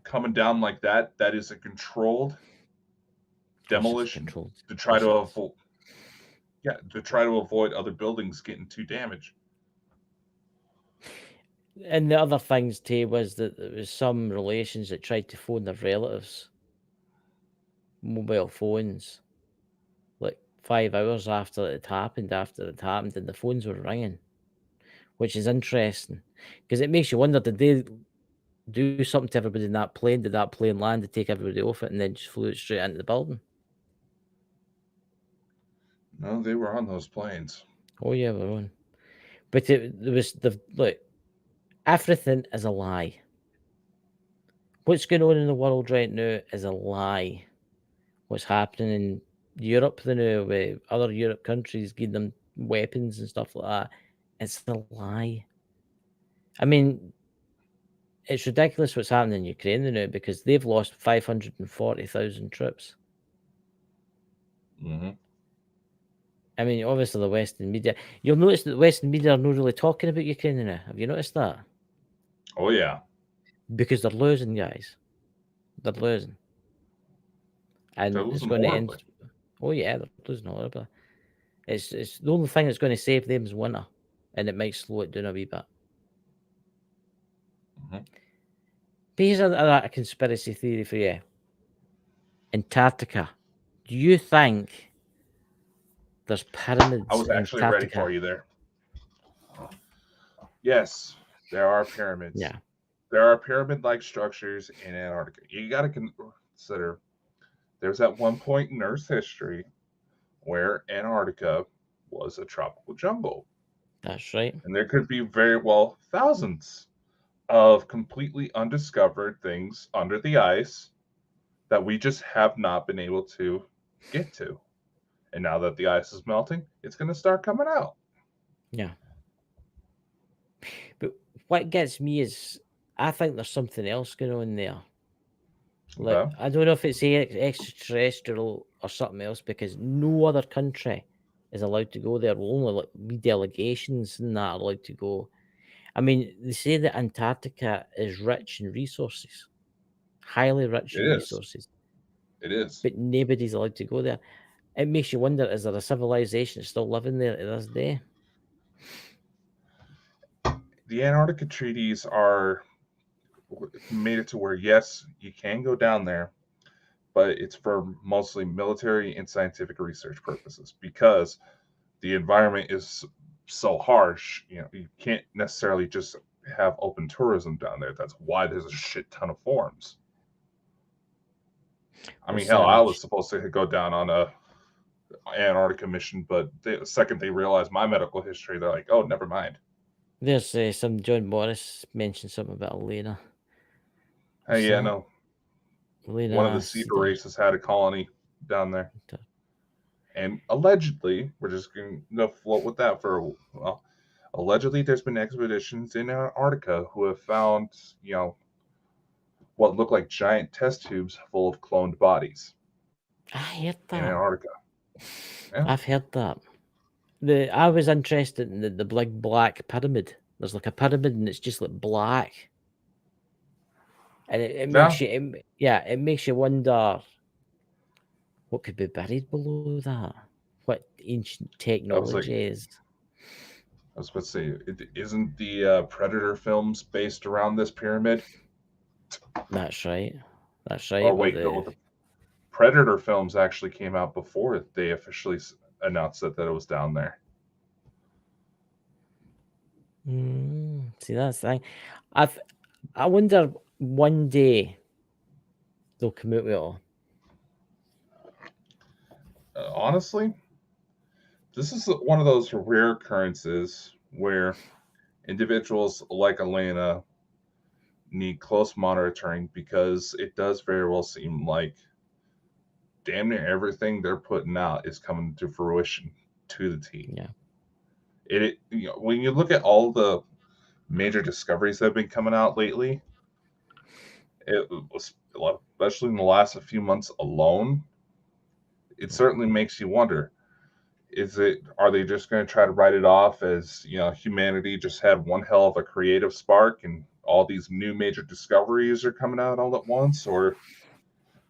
Speaker 2: coming down like that is a controlled demolition
Speaker 3: Controlled
Speaker 2: to try to
Speaker 3: process.
Speaker 2: avoid to try to avoid other buildings getting too damaged.
Speaker 3: And the other things too was that there was some relations that tried to phone their relatives, mobile phones, like 5 hours after it happened, and the phones were ringing, which is interesting because it makes you wonder: did they do something to everybody in that plane? Did that plane land to take everybody off it and then just flew it straight into the building?
Speaker 2: No, they were on those planes.
Speaker 3: Oh yeah, we're on. But there was look. Everything is a lie. What's going on in the world right now is a lie. What's happening in Europe now with other Europe countries giving them weapons and stuff like that, it's a lie. I mean, it's ridiculous what's happening in Ukraine now because they've lost 540,000 troops.
Speaker 2: Mm-hmm.
Speaker 3: I mean, obviously the Western media. You'll notice that the Western media are not really talking about Ukraine now. Have you noticed that?
Speaker 2: Oh yeah,
Speaker 3: Because they're losing, guys. They're losing,
Speaker 2: they're
Speaker 3: and it's
Speaker 2: losing
Speaker 3: going to
Speaker 2: horribly.
Speaker 3: end. Oh yeah, they're losing horribly. It's the only thing that's going to save them is winter, and it might slow it down a wee bit.
Speaker 2: Mm-hmm.
Speaker 3: But here's a conspiracy theory for you. Antarctica. Do you think there's pyramids
Speaker 2: I was
Speaker 3: in
Speaker 2: actually ready
Speaker 3: Antarctica?
Speaker 2: for you there. Yes, there are pyramids.
Speaker 3: Yeah.
Speaker 2: There are pyramid-like structures in Antarctica. You got to consider there's at one point in Earth's history where Antarctica was a tropical jungle.
Speaker 3: That's right.
Speaker 2: And there could be very well thousands of completely undiscovered things under the ice that we just have not been able to get to. And now that the ice is melting, it's going to start coming out.
Speaker 3: Yeah. But what gets me is I think there's something else going on there. Like,
Speaker 2: Okay.
Speaker 3: I don't know if it's extraterrestrial or something else because no other country is allowed to go there. Well, only like we delegations and that are allowed to go. I mean, they say that Antarctica is rich in resources, highly rich in
Speaker 2: It is.
Speaker 3: resources,
Speaker 2: It is.
Speaker 3: but nobody's allowed to go there. It makes you wonder: is there a civilization still living there to this day?
Speaker 2: The Antarctica treaties are made it to where, yes, you can go down there, but it's for mostly military and scientific research purposes because the environment is so harsh. You can't necessarily just have open tourism down there. That's why there's a shit ton of forms. I mean,
Speaker 3: What's
Speaker 2: hell,
Speaker 3: that?
Speaker 2: I was supposed to go down on a Antarctica mission, but the second they realized my medical history, they're like, "Oh, never mind."
Speaker 3: There's some John Morris mentioned something about Elena. What's
Speaker 2: Hey, yeah,
Speaker 3: that?
Speaker 2: no,
Speaker 3: Elena
Speaker 2: one of the Cedar races had a colony down there, and allegedly, we're just going to float with that for a while. Allegedly, there's been expeditions in Antarctica who have found, what look like giant test tubes full of cloned bodies.
Speaker 3: I heard
Speaker 2: in
Speaker 3: that.
Speaker 2: Antarctica. Yeah.
Speaker 3: I've heard that. I was interested in the big black pyramid. There's like a pyramid and it's just like black. And it makes it makes you wonder what could be buried below that. What ancient technology is.
Speaker 2: I was about to say, isn't the Predator films based around this pyramid?
Speaker 3: That's right. That's right.
Speaker 2: Oh wait, no, the Predator films actually came out before they officially announced that it was down there.
Speaker 3: See, that's the thing. I wonder one day they'll come out with it all.
Speaker 2: Honestly, this is one of those rare occurrences where individuals like Elena need close monitoring, because it does very well seem like damn near everything they're putting out is coming to fruition to the T.
Speaker 3: Yeah.
Speaker 2: When you look at all the major discoveries that have been coming out lately, it was, especially in the last few months alone, it certainly makes you wonder, are they just going to try to write it off as, humanity just had one hell of a creative spark and all these new major discoveries are coming out all at once? Or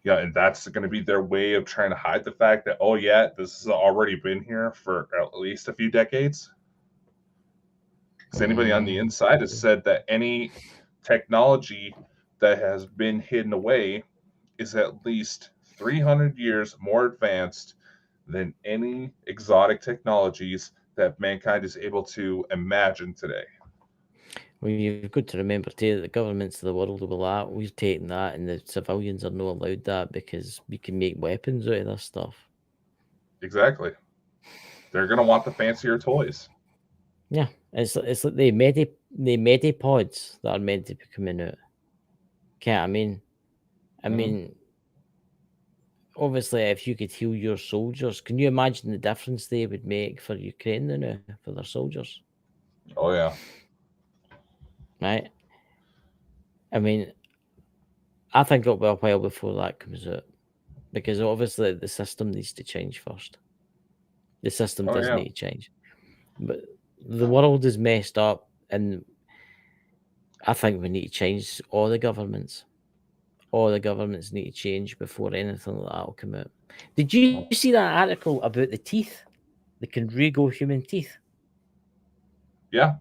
Speaker 2: and that's going to be their way of trying to hide the fact that, oh yeah, this has already been here for at least a few decades? Because anybody on the inside has said that any technology that has been hidden away is at least 300 years more advanced than any exotic technologies that mankind is able to imagine today.
Speaker 3: Well, you've got to remember too that the governments of the world will that we're taking that, and the civilians are not allowed that because we can make weapons out of this stuff.
Speaker 2: Exactly. They're gonna want the fancier toys.
Speaker 3: Yeah, it's like the medipods that are meant to be coming out. I mean, obviously, if you could heal your soldiers, can you imagine the difference they would make for Ukraine now for their soldiers?
Speaker 2: Oh yeah.
Speaker 3: Right. I mean, I think it'll be a while before that comes out, because obviously the system needs to change first. The system does need to change, but the world is messed up, and I think we need to change all the governments. All the governments need to change before anything like that will come out. Did you see that article about the teeth? They can regrow human teeth.
Speaker 2: Yeah.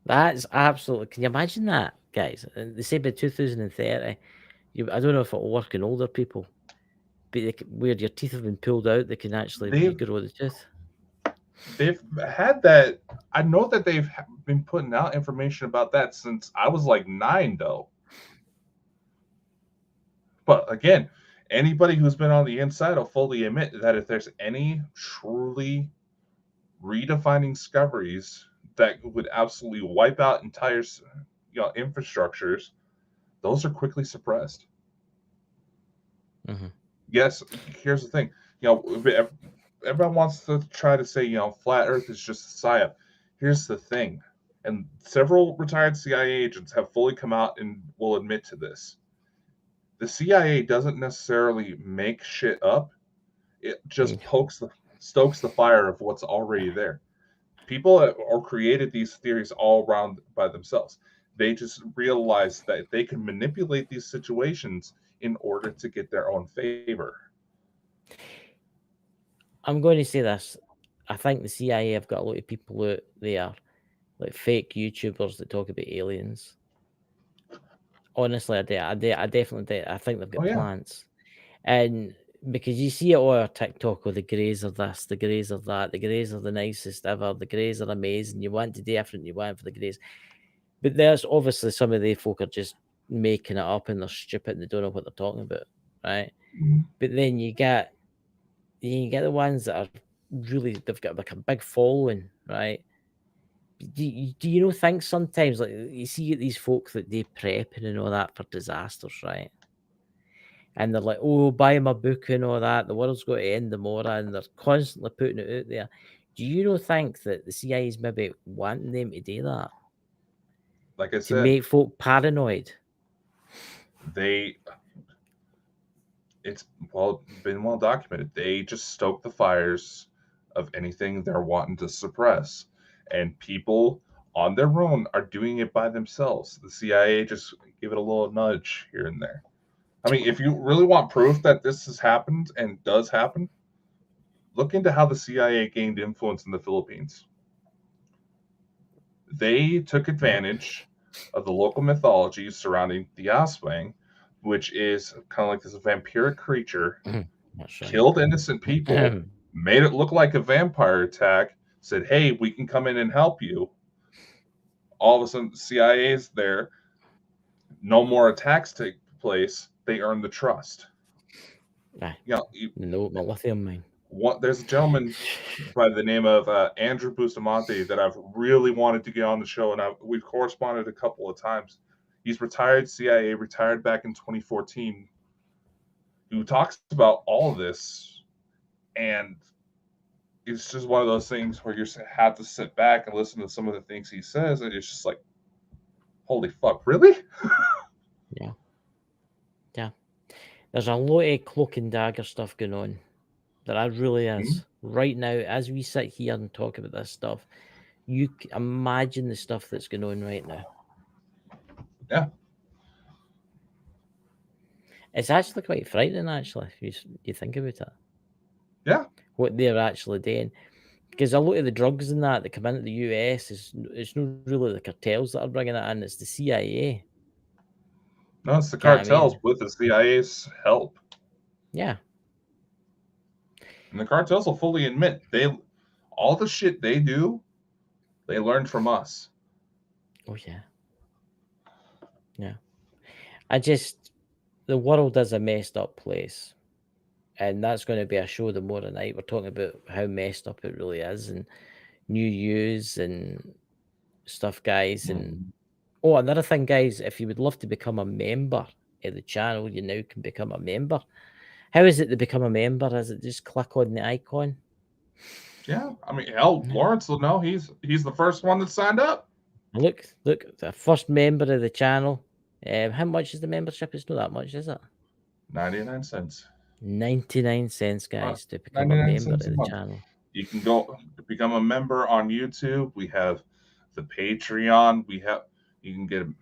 Speaker 3: That's absolutely. Can you imagine that, guys? And they say by 2030, I don't know if it'll work in older people, but where your teeth have been pulled out, they can actually regrow the tooth.
Speaker 2: They've had that. I know that they've been putting out information about that since I was like 9, though. But again, anybody who's been on the inside will fully admit that if there's any truly redefining discoveries that would absolutely wipe out entire infrastructures, those are quickly suppressed.
Speaker 3: Mm-hmm.
Speaker 2: Yes, here's the thing. Everyone wants to try to say, flat Earth is just a psyop. Here's the thing, and several retired CIA agents have fully come out and will admit to this. The CIA doesn't necessarily make shit up. It just stokes the fire of what's already there. People are created these theories all around by themselves. They just realize that they can manipulate these situations in order to get their own favor.
Speaker 3: I'm going to say this. I think the CIA have got a lot of people out there, like fake YouTubers that talk about aliens. Honestly, I definitely do. I think they've got plans. And because you see it all over TikTok, or the Greys are this, the Greys are that, the Greys are the nicest ever, the Greys are amazing. You want to do different, you want for the Greys. But there's obviously some of the folk are just making it up and they're stupid and they don't know what they're talking about, right?
Speaker 2: Mm-hmm.
Speaker 3: But then you get the ones that are really, they've got like a big following, right? Do you think sometimes, like, you see these folk that do prepping and all that for disasters, right? And they're like, oh, buy my book and all that. The world's going to end tomorrow, and they're constantly putting it out there. Do you think that the CIA is maybe wanting them to do that?
Speaker 2: Like I said,
Speaker 3: to make folk paranoid.
Speaker 2: It's been well documented. They just stoke the fires of anything they're wanting to suppress, and people on their own are doing it by themselves. The CIA just give it a little nudge here and there. I mean, if you really want proof that this has happened and does happen, look into how the CIA gained influence in the Philippines. They took advantage of the local mythology surrounding the Aswang, which is kind of like this vampiric creature,
Speaker 3: That's right.
Speaker 2: killed innocent people, made it look like a vampire attack, said, hey, we can come in and help you. All of a sudden, the CIA's there. No more attacks take place. They earn the trust.
Speaker 3: Aye.
Speaker 2: You know,
Speaker 3: No, my lithium mine.
Speaker 2: there's a gentleman by the name of Andrew Bustamante that I've really wanted to get on the show, and we've corresponded a couple of times. He's retired CIA, retired back in 2014, who talks about all of this, and it's just one of those things where you have to sit back and listen to some of the things he says, and it's just like, holy fuck, really?
Speaker 3: Yeah. There's a lot of cloak and dagger stuff going on. There really is. Right now, as we sit here and talk about this stuff, you imagine the stuff that's going on right now.
Speaker 2: Yeah.
Speaker 3: It's actually quite frightening, actually, if you think about it.
Speaker 2: Yeah.
Speaker 3: What they're actually doing. Because a lot of the drugs and that come into the US, it's not really the cartels that are bringing it in, it's the CIA.
Speaker 2: No, it's the
Speaker 3: You know what I
Speaker 2: cartels
Speaker 3: mean?
Speaker 2: with the CIA's help.
Speaker 3: Yeah.
Speaker 2: And the cartels will fully admit all the shit they do, they learned from us.
Speaker 3: Oh yeah. Yeah. The world is a messed up place. And that's going to be a show tomorrow night. We're talking about how messed up it really is, and new use and stuff, guys. And another thing, guys, if you would love to become a member of the channel, you now can become a member. How is it to become a member? Is it just click on the icon?
Speaker 2: Yeah, I mean, hell, Lawrence will know. He's the first one that signed up.
Speaker 3: Look, the first member of the channel. How much is the membership? It's not that much, is it?
Speaker 2: 99 cents.
Speaker 3: 99 cents, guys, to become a member of the channel.
Speaker 2: You can go become a member on YouTube. We have the Patreon. You can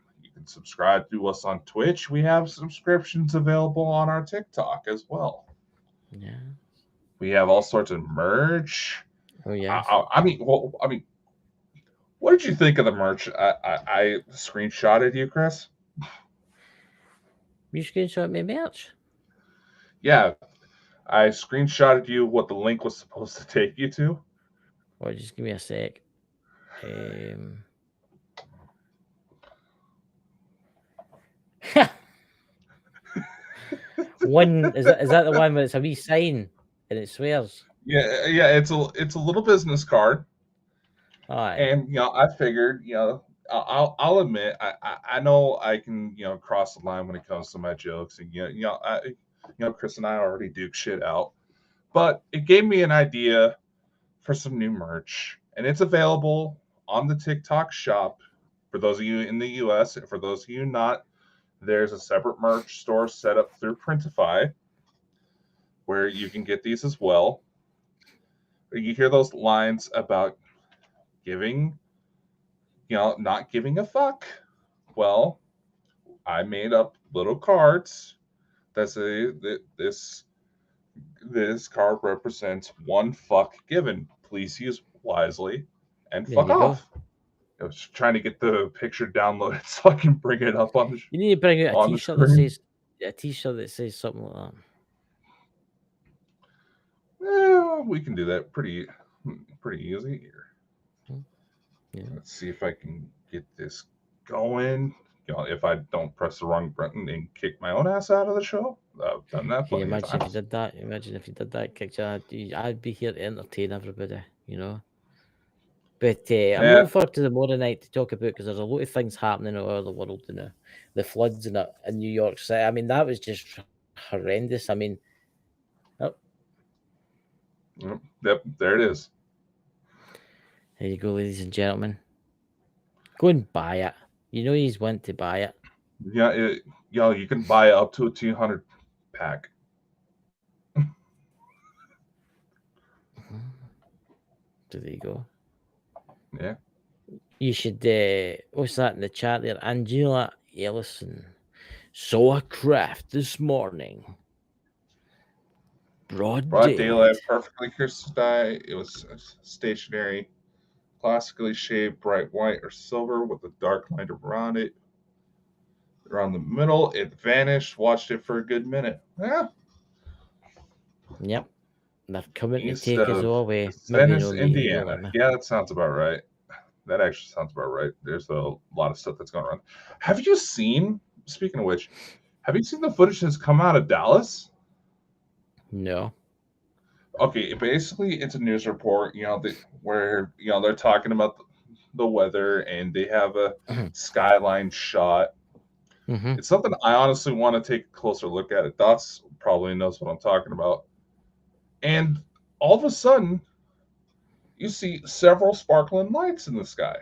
Speaker 2: subscribe to us on Twitch. We have subscriptions available on our TikTok as well.
Speaker 3: Yeah.
Speaker 2: We have all sorts of merch.
Speaker 3: Oh yeah.
Speaker 2: I mean, what did you think of the merch? I screenshotted you, Chris.
Speaker 3: You screenshot me merch?
Speaker 2: Yeah, I screenshotted you what the link was supposed to take you to.
Speaker 3: Or just give me a sec. One is that the one where it's a wee sign and it swears?
Speaker 2: Yeah, it's a little business card.
Speaker 3: Aye.
Speaker 2: And I figured, I'll admit, I know I can, cross the line when it comes to my jokes, and Chris and I already duke shit out, but it gave me an idea for some new merch, and it's available on the TikTok shop for those of you in the US. For those of you not, there's a separate merch store set up through Printify where you can get these as well. You hear those lines about not giving a fuck. Well, I made up little cards that say that this card represents one fuck given. Please use wisely and fuck off. I was trying to get the picture downloaded so I can bring it up on the.
Speaker 3: You need to bring out a t-shirt that says something like that.
Speaker 2: Yeah, we can do that pretty easy here.
Speaker 3: Yeah.
Speaker 2: Let's see if I can get this going. If I don't press the wrong button and kick my own ass out of the show. I've done that.
Speaker 3: Can you imagine if you did that? Kick I'd be here to entertain everybody, But I'm looking forward to tomorrow night to talk about, because there's a lot of things happening all over the world, the floods in New York City. I mean, that was just horrendous. I mean,
Speaker 2: Yep, there it is.
Speaker 3: There you go, ladies and gentlemen. Go and buy it. He's went to buy it.
Speaker 2: Yeah, you can buy up to a 200 pack.
Speaker 3: So there you go.
Speaker 2: Yeah.
Speaker 3: You should, what's that in the chat there? Angela Ellison. Saw a craft this morning. Broad
Speaker 2: Broad daylight,
Speaker 3: daylight.
Speaker 2: perfectly crystal sky. It was stationary, classically shaped, bright white or silver with a dark line around it. Around the middle, it vanished. Watched it for a good minute. Yeah.
Speaker 3: Yep. They're coming to
Speaker 2: East
Speaker 3: take us
Speaker 2: of
Speaker 3: all away. Maybe
Speaker 2: Venice,
Speaker 3: no meteor,
Speaker 2: Indiana.
Speaker 3: maybe.
Speaker 2: Yeah, that sounds about right. That actually sounds about right. There's a lot of stuff that's going on. Have you seen, speaking of which, have you seen the footage that's come out of Dallas?
Speaker 3: No.
Speaker 2: Okay, basically it's a news report, where they're talking about the weather and they have a skyline shot.
Speaker 3: Mm-hmm.
Speaker 2: It's something I honestly want to take a closer look at. It. Dots probably knows what I'm talking about. And all of a sudden, you see several sparkling lights in the sky.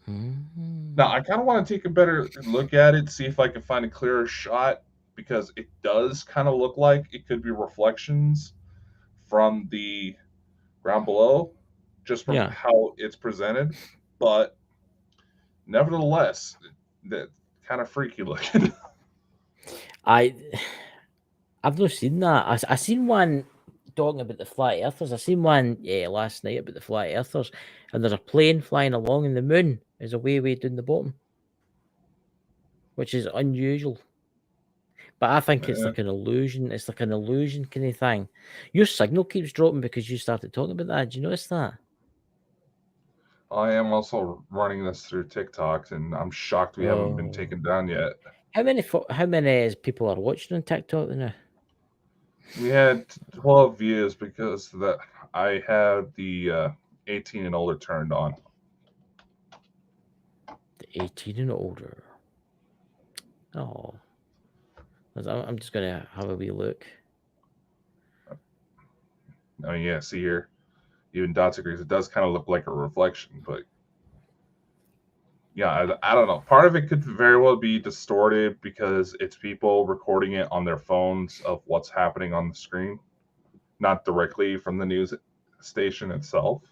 Speaker 3: Mm-hmm.
Speaker 2: Now, I kind of want to take a better look at it, see if I can find a clearer shot, because it does kind of look like it could be reflections from the ground below, just from
Speaker 3: Yeah.
Speaker 2: how it's presented. But nevertheless, that kind of freaky looking.
Speaker 3: I've not seen that. I seen one talking about the flat earthers. I seen one last night about the flat earthers, and there's a plane flying along in the moon. Is a way down the bottom, which is unusual. But I think it's
Speaker 2: Yeah.
Speaker 3: like an illusion. It's like an illusion kind of thing. Your signal keeps dropping because you started talking about that. Did you notice that?
Speaker 2: I am also running this through TikTok, and I'm shocked we haven't been taken down yet.
Speaker 3: How many people are watching on TikTok now?
Speaker 2: We had 12 views because I had the 18 and older turned on.
Speaker 3: The 18 and older. Oh, I'm just gonna have a wee look.
Speaker 2: I mean, yeah, see here, even Dots agrees. It does kind of look like a reflection, but yeah, I don't know. Part of it could very well be distorted because it's people recording it on their phones of what's happening on the screen, not directly from the news station itself.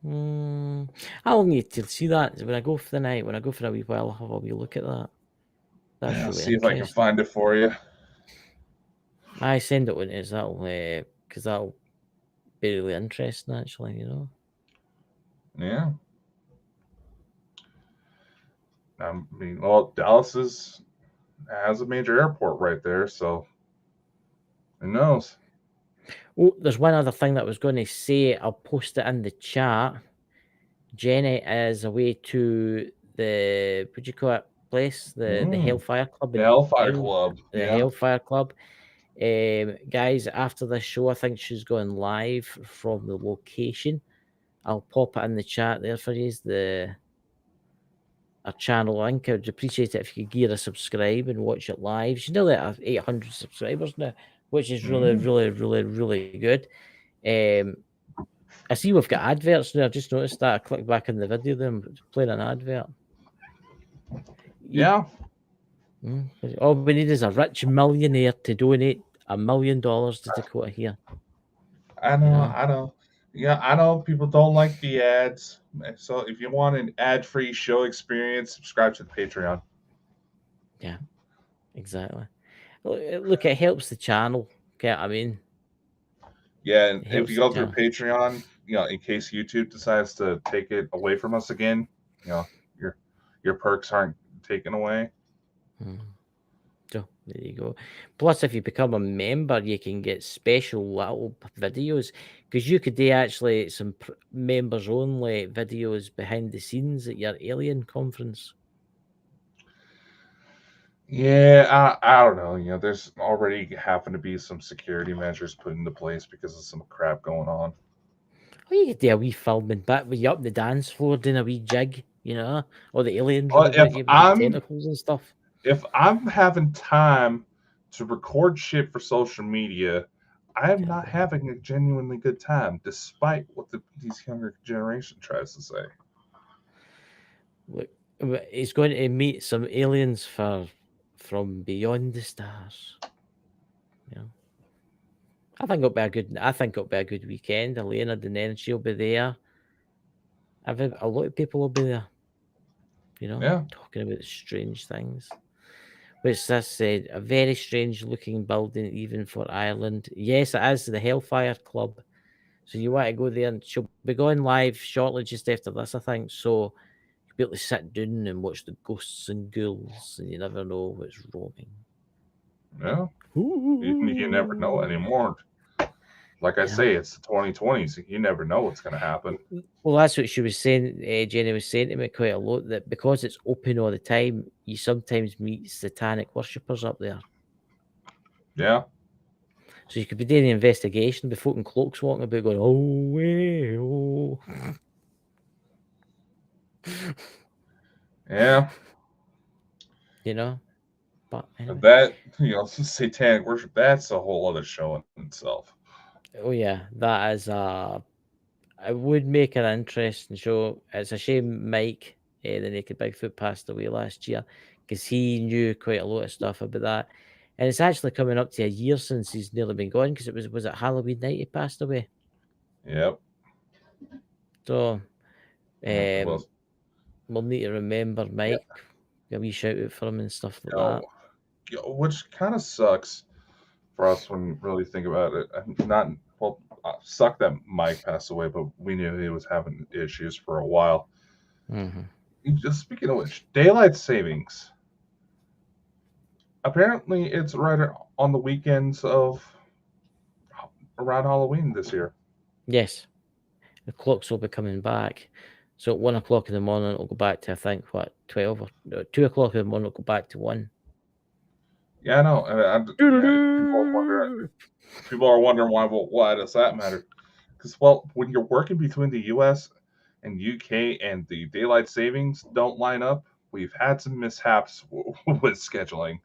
Speaker 3: I'll need to see that when I go for the night. When I go for a wee while, I'll have a wee look at that. That's
Speaker 2: Yeah,
Speaker 3: really
Speaker 2: see if I can
Speaker 3: interesting.
Speaker 2: find it for you.
Speaker 3: I send it when it's because that'll be really interesting, actually.
Speaker 2: Yeah. I mean, well, Dallas has a major airport right there, so who knows?
Speaker 3: Oh, there's one other thing that I was going to say. I'll post it in the chat. Jenny is away to the what do you call it place? The Hellfire Club
Speaker 2: The
Speaker 3: in
Speaker 2: Hellfire Club.
Speaker 3: the
Speaker 2: Yeah.
Speaker 3: Hellfire Club. Guys, after this show, I think she's going live from the location. I'll pop it in the chat there for you. Our channel link. I would appreciate it if you could give her a subscribe and watch it live. She's nearly at 800 subscribers now, which is really, really, really, really good. I see we've got adverts now. I've just noticed that. I clicked back in the video there and playing an advert.
Speaker 2: Yeah.
Speaker 3: All we need is a rich millionaire to donate $1 million to Dakota here.
Speaker 2: I know. Yeah, I know people don't like the ads. So if you want an ad-free show experience, subscribe to the Patreon.
Speaker 3: Yeah, exactly. Look, it helps the channel. Okay, I mean.
Speaker 2: Yeah, and if you go through Patreon, in case YouTube decides to take it away from us again, your perks aren't taken away.
Speaker 3: So there you go. Plus, if you become a member, you can get special little videos because you could do actually some members only videos behind the scenes at your alien conference.
Speaker 2: Yeah, I don't know. There's already happen to be some security measures put into place because of some crap going on.
Speaker 3: Oh, you could do a wee filming bit with you up the dance floor doing a wee jig, or the aliens
Speaker 2: Well,
Speaker 3: run about you with the tentacles and stuff.
Speaker 2: If I'm having time to record shit for social media, I am not having a genuinely good time, despite what these younger generation tries to say.
Speaker 3: Look, he's going to meet some aliens from beyond the stars. think it'll be a good weekend. Elena Danen, she'll be there. A lot of people will be there. Talking about strange things. Which this said, a very strange looking building, even for Ireland. Yes, it is the Hellfire Club. So you want to go there, and she'll be going live shortly just after this, I think. So you'll be able to sit down and watch the ghosts and ghouls, and you never know what's roaming.
Speaker 2: Yeah. You never know anymore. Like I say, it's the 2020s. You never know what's going to happen.
Speaker 3: Well, that's what she was saying. Jenny was saying to me quite a lot, that because it's open all the time, you sometimes meet satanic worshippers up there.
Speaker 2: Yeah.
Speaker 3: So you could be doing the investigation, be fucking cloaks walking about going, oh, way, oh.
Speaker 2: Yeah.
Speaker 3: But anyway.
Speaker 2: That, satanic worship, that's a whole other show in itself.
Speaker 3: Oh, yeah. That is it would make an interesting show. It's a shame Mike, the Naked Bigfoot, passed away last year, because he knew quite a lot of stuff about that. And it's actually coming up to a year since he's nearly been gone, because was it Halloween night he passed away?
Speaker 2: Yep.
Speaker 3: So we'll need to remember Mike. Yeah. A wee shout out for him and stuff like that.
Speaker 2: Which kind of sucks for us when you really think about it. Suck that Mike passed away, but we knew he was having issues for a while.
Speaker 3: Mm-hmm.
Speaker 2: Just speaking of which, daylight savings. Apparently, it's right on the weekends of around Halloween this year.
Speaker 3: Yes. The clocks will be coming back. So at 1 o'clock in the morning, it'll go back to, I think, 12 or 2 o'clock in the morning, it'll go back to 1.
Speaker 2: Yeah, I know. People are wondering why does that matter? Because, when you're working between the U.S. and UK and the daylight savings don't line up, we've had some mishaps with scheduling.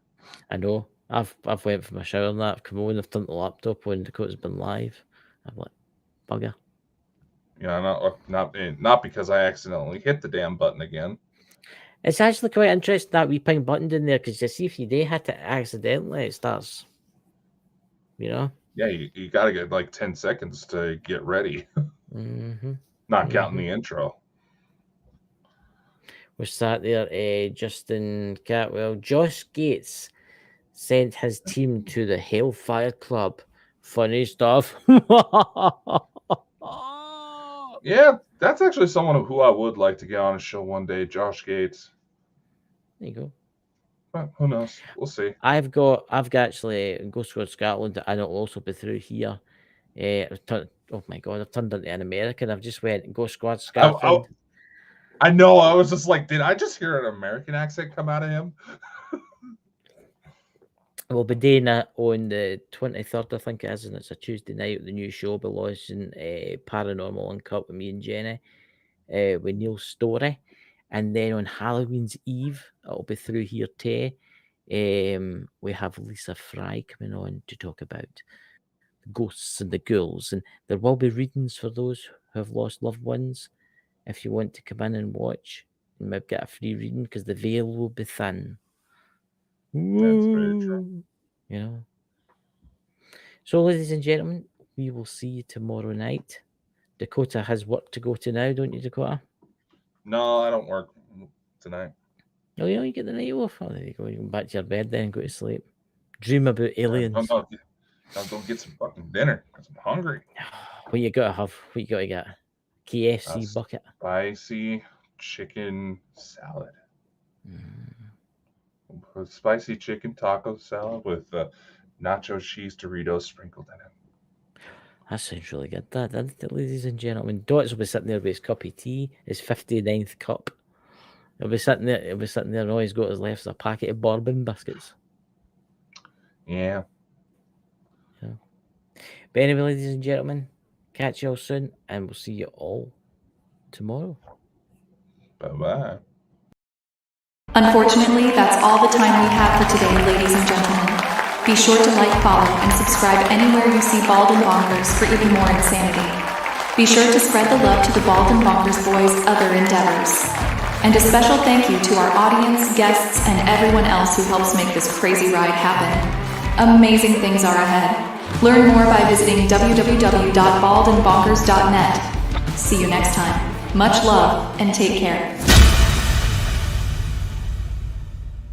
Speaker 3: I know. I've went for my shower and that. I've come on, I've turned the laptop on, Dakota's been live. I'm like, bugger.
Speaker 2: Yeah, not because I accidentally hit the damn button again.
Speaker 3: It's actually quite interesting, that wee pink button in there, because you see if you do hit it accidentally, it starts, Yeah,
Speaker 2: you got to get like 10 seconds to get ready.
Speaker 3: Mm-hmm.
Speaker 2: Not counting the intro.
Speaker 3: We sat there, Justin Catwell. Josh Gates sent his team to the Hellfire Club. Funny stuff.
Speaker 2: Yeah, that's actually someone who I would like to get on a show one day, Josh Gates.
Speaker 3: There you go.
Speaker 2: But who knows? We'll see.
Speaker 3: I've got actually Ghost Squad Scotland, and it'll also be through here. Oh my god, I've turned into an American. I've just went Ghost Squad Scotland.
Speaker 2: I know. I was just like, did I just hear an American accent come out of him?
Speaker 3: We'll be doing it on the 23rd, I think it is, and it's a Tuesday night. The new show will be launching, Paranormal Uncut with me and Jenny, with Neil Story. And then on Halloween's Eve, it'll be through here too. We have Lisa Fry coming on to talk about the ghosts and the ghouls. And there will be readings for those who have lost loved ones. If you want to come in and watch, you might get a free reading, because the veil will be thin.
Speaker 2: That's very true.
Speaker 3: So, ladies and gentlemen, we will see you tomorrow night. Dakota has work to go to now, don't you, Dakota?
Speaker 2: No, I don't work tonight.
Speaker 3: Oh, yeah, you get the night off. Oh, there you go. You go back to your bed then and go to sleep. Dream about aliens.
Speaker 2: No, go get some fucking dinner, because I'm hungry.
Speaker 3: What you gotta have? What you gotta get? KFC bucket.
Speaker 2: Spicy chicken salad. Spicy chicken taco salad with nacho cheese Doritos sprinkled in it.
Speaker 3: That sounds really good, that, doesn't it, ladies and gentlemen? Dots will be sitting there with his cup of tea, his 59th cup. He'll be sitting there, and all he's got is left is a packet of bourbon biscuits.
Speaker 2: Yeah.
Speaker 3: But anyway, ladies and gentlemen, catch you all soon, and we'll see you all tomorrow.
Speaker 2: Bye-bye.
Speaker 1: Unfortunately, that's all the time we have for today, ladies and gentlemen. Be sure to like, follow, and subscribe anywhere you see Bald and Bonkers for even more insanity. Be sure to spread the love to the Bald and Bonkers Boys' other endeavors. And a special thank you to our audience, guests, and everyone else who helps make this crazy ride happen. Amazing things are ahead. Learn more by visiting www.baldandbonkers.net. See you next time. Much love and take care.